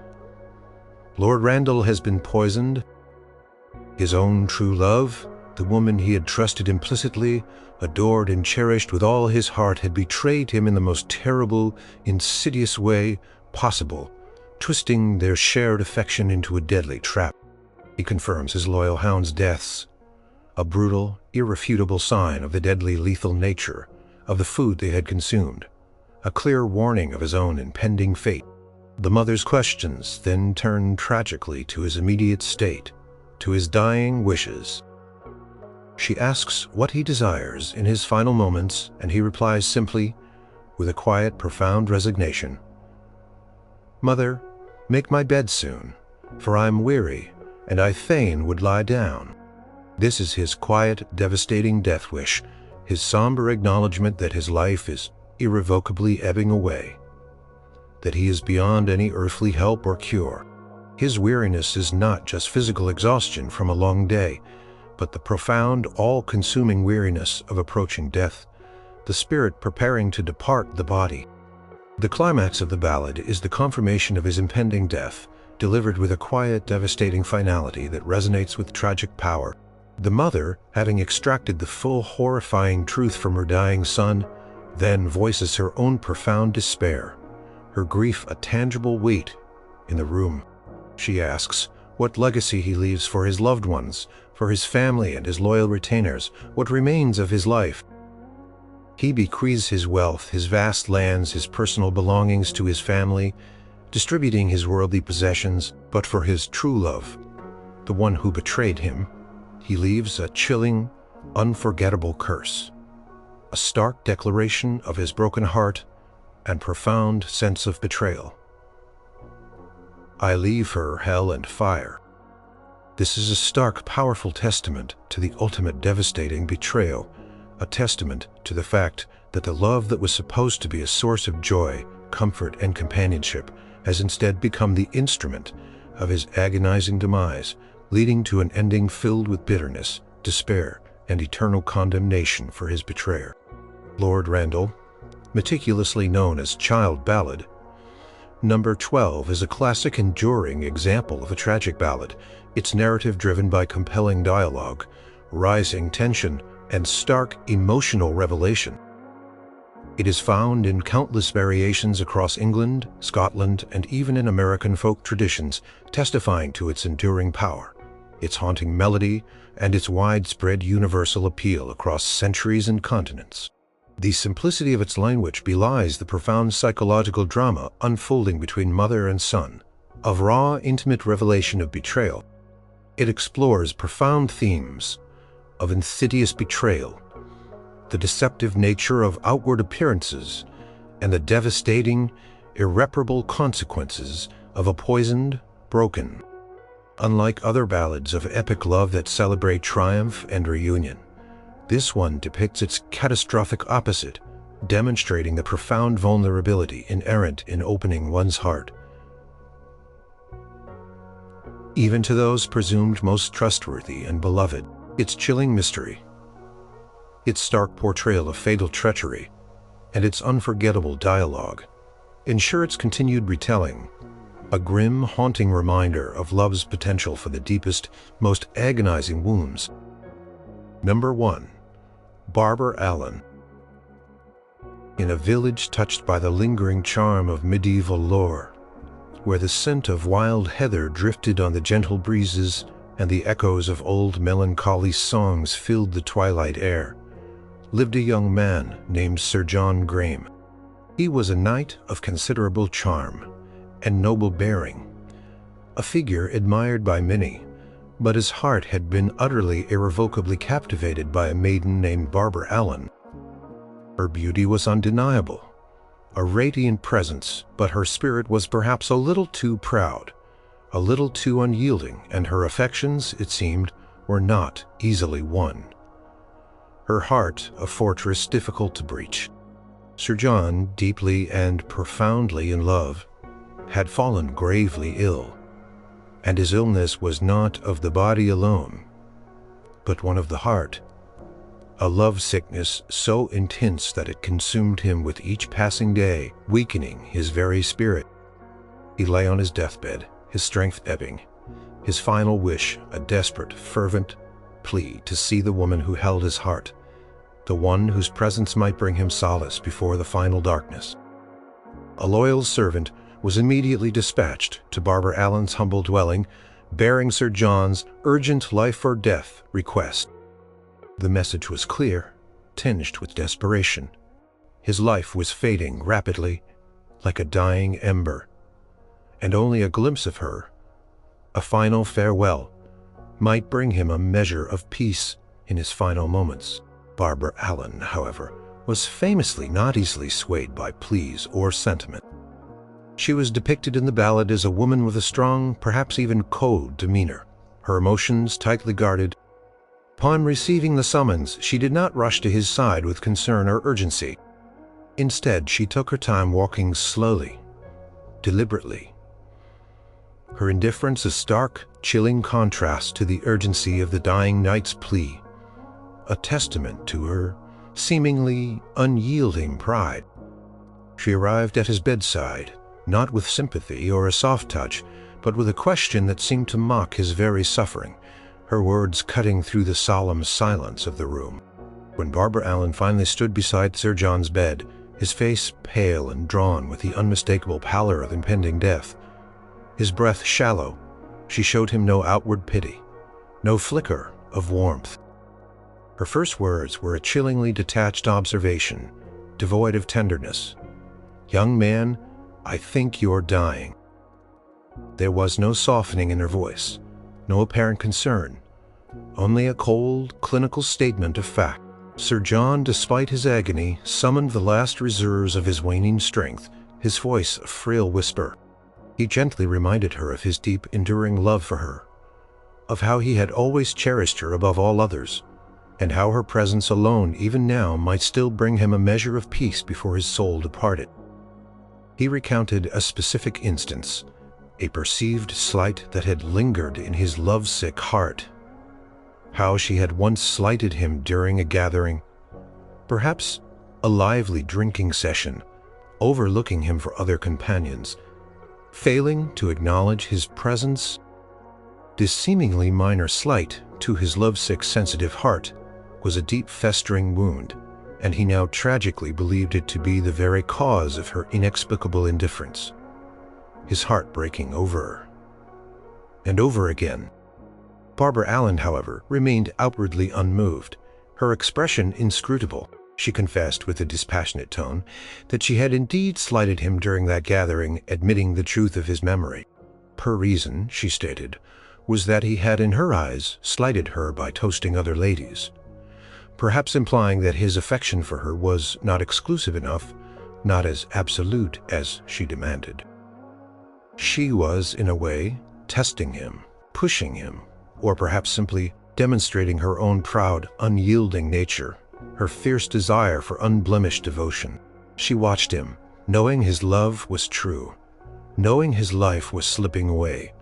A: Lord Randall has been poisoned. His own true love, the woman he had trusted implicitly, adored and cherished with all his heart, had betrayed him in the most terrible, insidious way possible, twisting their shared affection into a deadly trap. He confirms his loyal hound's deaths, a brutal, irrefutable sign of the deadly lethal nature of the food they had consumed, a clear warning of his own impending fate. The mother's questions then turn tragically to his immediate state, to his dying wishes. She asks what he desires in his final moments, and he replies simply, with a quiet, profound resignation, "Mother, make my bed soon, for I am weary, and I fain would lie down." This is his quiet, devastating death wish, his somber acknowledgement that his life is irrevocably ebbing away, that he is beyond any earthly help or cure. His weariness is not just physical exhaustion from a long day, but the profound, all-consuming weariness of approaching death, the spirit preparing to depart the body. The climax of the ballad is the confirmation of his impending death, delivered with a quiet, devastating finality that resonates with tragic power. The mother, having extracted the full, horrifying truth from her dying son, then voices her own profound despair, her grief a tangible weight in the room. She asks what legacy he leaves for his loved ones, for his family and his loyal retainers, what remains of his life. He bequeaths his wealth, his vast lands, his personal belongings to his family, distributing his worldly possessions, but for his true love, the one who betrayed him, he leaves a chilling, unforgettable curse, a stark declaration of his broken heart and profound sense of betrayal. "I leave her hell and fire." This is a stark, powerful testament to the ultimate devastating betrayal, a testament to the fact that the love that was supposed to be a source of joy, comfort, and companionship has instead become the instrument of his agonizing demise, leading to an ending filled with bitterness, despair, and eternal condemnation for his betrayer. Lord Randall, meticulously known as Child Ballad. Number 12 is a classic, enduring example of a tragic ballad, its narrative driven by compelling dialogue, rising tension, and stark emotional revelation. It is found in countless variations across England, Scotland, and even in American folk traditions, testifying to its enduring power, its haunting melody, and its widespread universal appeal across centuries and continents. The simplicity of its language belies the profound psychological drama unfolding between mother and son, of raw, intimate revelation of betrayal. It explores profound themes of insidious betrayal, the deceptive nature of outward appearances, and the devastating, irreparable consequences of a poisoned, broken. Unlike other ballads of epic love that celebrate triumph and reunion, this one depicts its catastrophic opposite, demonstrating the profound vulnerability inherent in opening one's heart, even to those presumed most trustworthy and beloved. Its chilling mystery, its stark portrayal of fatal treachery, and its unforgettable dialogue ensure its continued retelling, a grim, haunting reminder of love's potential for the deepest, most agonizing wounds. Number 1. Barbara Allen. In a village touched by the lingering charm of medieval lore, where the scent of wild heather drifted on the gentle breezes and the echoes of old melancholy songs filled the twilight air, lived a young man named Sir John Graham. He was a knight of considerable charm and noble bearing, a figure admired by many, but his heart had been utterly irrevocably captivated by a maiden named Barbara Allen. Her beauty was undeniable, a radiant presence, but her spirit was perhaps a little too proud, a little too unyielding, and her affections, it seemed, were not easily won. Her heart a fortress difficult to breach. Sir John, deeply and profoundly in love, had fallen gravely ill, and his illness was not of the body alone, but one of the heart, a love sickness so intense that it consumed him with each passing day, weakening his very spirit. He lay on his deathbed, his strength ebbing, his final wish a desperate, fervent plea to see the woman who held his heart, the one whose presence might bring him solace before the final darkness. A loyal servant was immediately dispatched to Barbara Allen's humble dwelling, bearing Sir John's urgent life or death request. The message was clear, tinged with desperation. His life was fading rapidly, like a dying ember, and only a glimpse of her, a final farewell, might bring him a measure of peace in his final moments. Barbara Allen, however, was famously not easily swayed by pleas or sentiment. She was depicted in the ballad as a woman with a strong, perhaps even cold demeanor, her emotions tightly guarded. Upon receiving the summons, she did not rush to his side with concern or urgency. Instead, she took her time, walking slowly, deliberately. Her indifference a stark, chilling contrast to the urgency of the dying knight's plea, a testament to her seemingly unyielding pride. She arrived at his bedside, not with sympathy or a soft touch, but with a question that seemed to mock his very suffering, her words cutting through the solemn silence of the room. When Barbara Allen finally stood beside Sir John's bed, his face pale and drawn with the unmistakable pallor of impending death, his breath shallow, she showed him no outward pity, no flicker of warmth. Her first words were a chillingly detached observation, devoid of tenderness. "Young man, I think you're dying." There was no softening in her voice, no apparent concern, only a cold, clinical statement of fact. Sir John, despite his agony, summoned the last reserves of his waning strength, his voice a frail whisper. He gently reminded her of his deep, enduring love for her, of how he had always cherished her above all others, and how her presence alone, even now, might still bring him a measure of peace before his soul departed. He recounted a specific instance, a perceived slight that had lingered in his lovesick heart, how she had once slighted him during a gathering, perhaps a lively drinking session, overlooking him for other companions, failing to acknowledge his presence. This seemingly minor slight to his lovesick, sensitive heart was a deep festering wound, and he now tragically believed it to be the very cause of her inexplicable indifference. His heart breaking over and over again. Barbara Allen, however, remained outwardly unmoved, her expression inscrutable. She confessed with a dispassionate tone that she had indeed slighted him during that gathering, admitting the truth of his memory. Her reason, she stated, was that he had in her eyes slighted her by toasting other ladies, perhaps implying that his affection for her was not exclusive enough, not as absolute as she demanded. She was, in a way, testing him, pushing him, or perhaps simply demonstrating her own proud, unyielding nature, her fierce desire for unblemished devotion. She watched him, knowing his love was true, knowing his life was slipping away,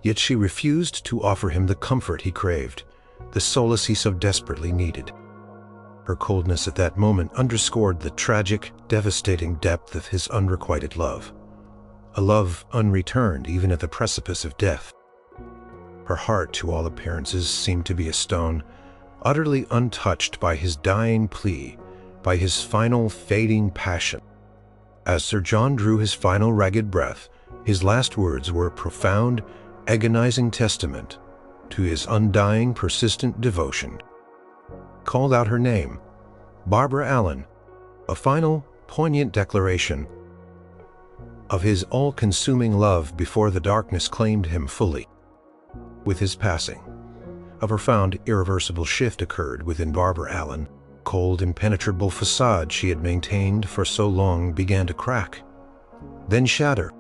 A: yet she refused to offer him the comfort he craved, the solace he so desperately needed. Her coldness at that moment underscored the tragic, devastating depth of his unrequited love, a love unreturned even at the precipice of death. Her heart, to all appearances, seemed to be a stone, utterly untouched by his dying plea, by his final fading passion. As Sir John drew his final ragged breath, his last words were a profound, agonizing testament to his undying, persistent devotion. Called out her name, Barbara Allen, a final, poignant declaration of his all-consuming love before the darkness claimed him fully. With his passing, a profound, irreversible shift occurred within Barbara Allen. Cold, impenetrable facade she had maintained for so long began to crack, then shatter.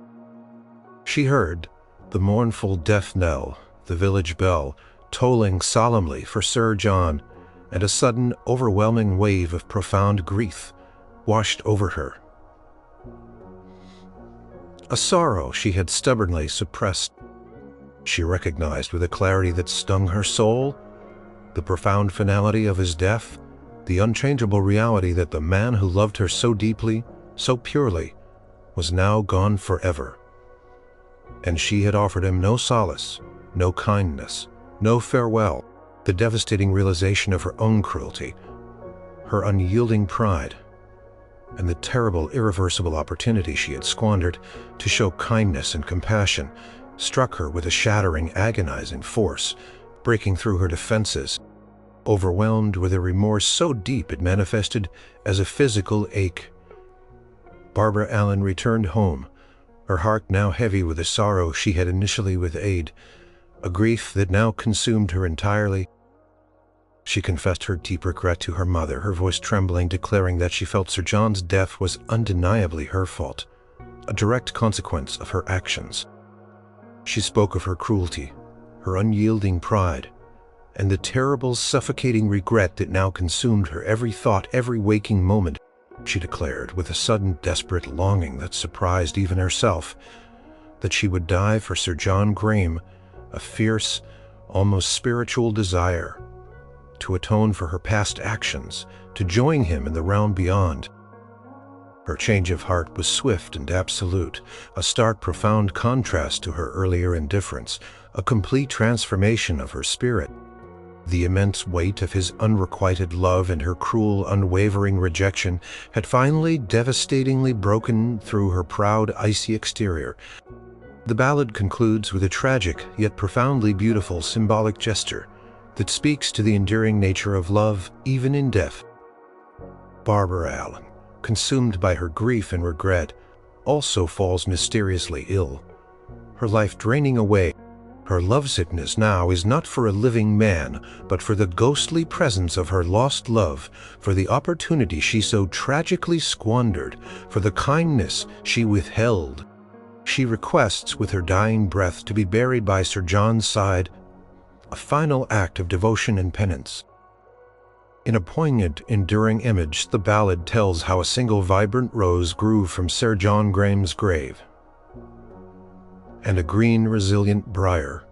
A: She heard the mournful death knell, the village bell, tolling solemnly for Sir John, and a sudden, overwhelming wave of profound grief washed over her. A sorrow she had stubbornly suppressed. She recognized with a clarity that stung her soul the profound finality of his death, the unchangeable reality that the man who loved her so deeply, so purely, was now gone forever. And she had offered him no solace, no kindness, no farewell. The devastating realization of her own cruelty, her unyielding pride, and the terrible, irreversible opportunity she had squandered to show kindness and compassion struck her with a shattering, agonizing force, breaking through her defenses. Overwhelmed with a remorse so deep it manifested as a physical ache, Barbara Allen returned home, her heart now heavy with the sorrow she had initially with aid, a grief that now consumed her entirely. She confessed her deep regret to her mother, her voice trembling, declaring that she felt Sir John's death was undeniably her fault, a direct consequence of her actions. She spoke of her cruelty, her unyielding pride, and the terrible, suffocating regret that now consumed her every thought, every waking moment. She declared, with a sudden, desperate longing that surprised even herself, that she would die for Sir John Graham, a fierce, almost spiritual desire to atone for her past actions, to join him in the realm beyond. Her change of heart was swift and absolute, a stark, profound contrast to her earlier indifference, a complete transformation of her spirit. The immense weight of his unrequited love and her cruel, unwavering rejection had finally devastatingly broken through her proud, icy exterior. The ballad concludes with a tragic, yet profoundly beautiful symbolic gesture that speaks to the enduring nature of love, even in death. Barbara Allen, consumed by her grief and regret, also falls mysteriously ill, her life draining away. Her lovesickness now is not for a living man, but for the ghostly presence of her lost love, for the opportunity she so tragically squandered, for the kindness she withheld. She requests with her dying breath to be buried by Sir John's side, a final act of devotion and penance. In a poignant, enduring image, the ballad tells how a single vibrant rose grew from Sir John Graham's grave, and a green, resilient briar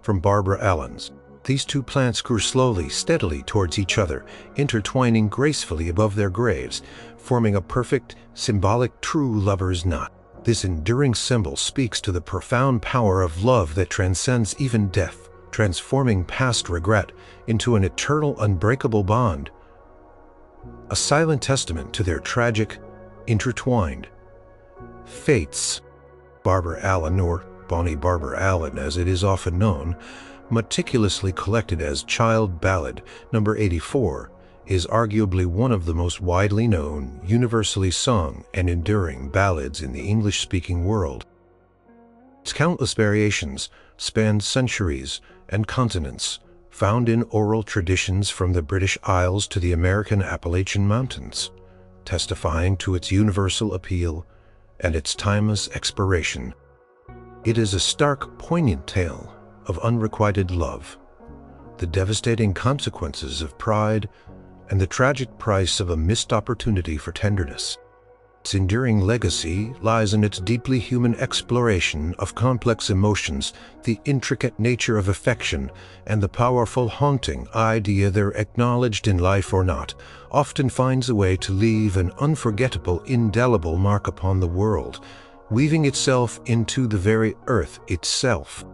A: from Barbara Allen's. These two plants grew slowly, steadily towards each other, intertwining gracefully above their graves, forming a perfect, symbolic, true lover's knot. This enduring symbol speaks to the profound power of love that transcends even death, transforming past regret into an eternal, unbreakable bond, a silent testament to their tragic, intertwined fates. Barbara Allen, or Bonnie Barbara Allen as it is often known, meticulously collected as Child Ballad number 84, is arguably one of the most widely known, universally sung, and enduring ballads in the English-speaking world. Its countless variations span centuries and continents, found in oral traditions from the British Isles to the American Appalachian Mountains, testifying to its universal appeal and its timeless expiration. It is a stark, poignant tale of unrequited love, the devastating consequences of pride, and the tragic price of a missed opportunity for tenderness. Its enduring legacy lies in its deeply human exploration of complex emotions, the intricate nature of affection, and the powerful, haunting idea they're acknowledged in life or not, often finds a way to leave an unforgettable, indelible mark upon the world, weaving itself into the very earth itself.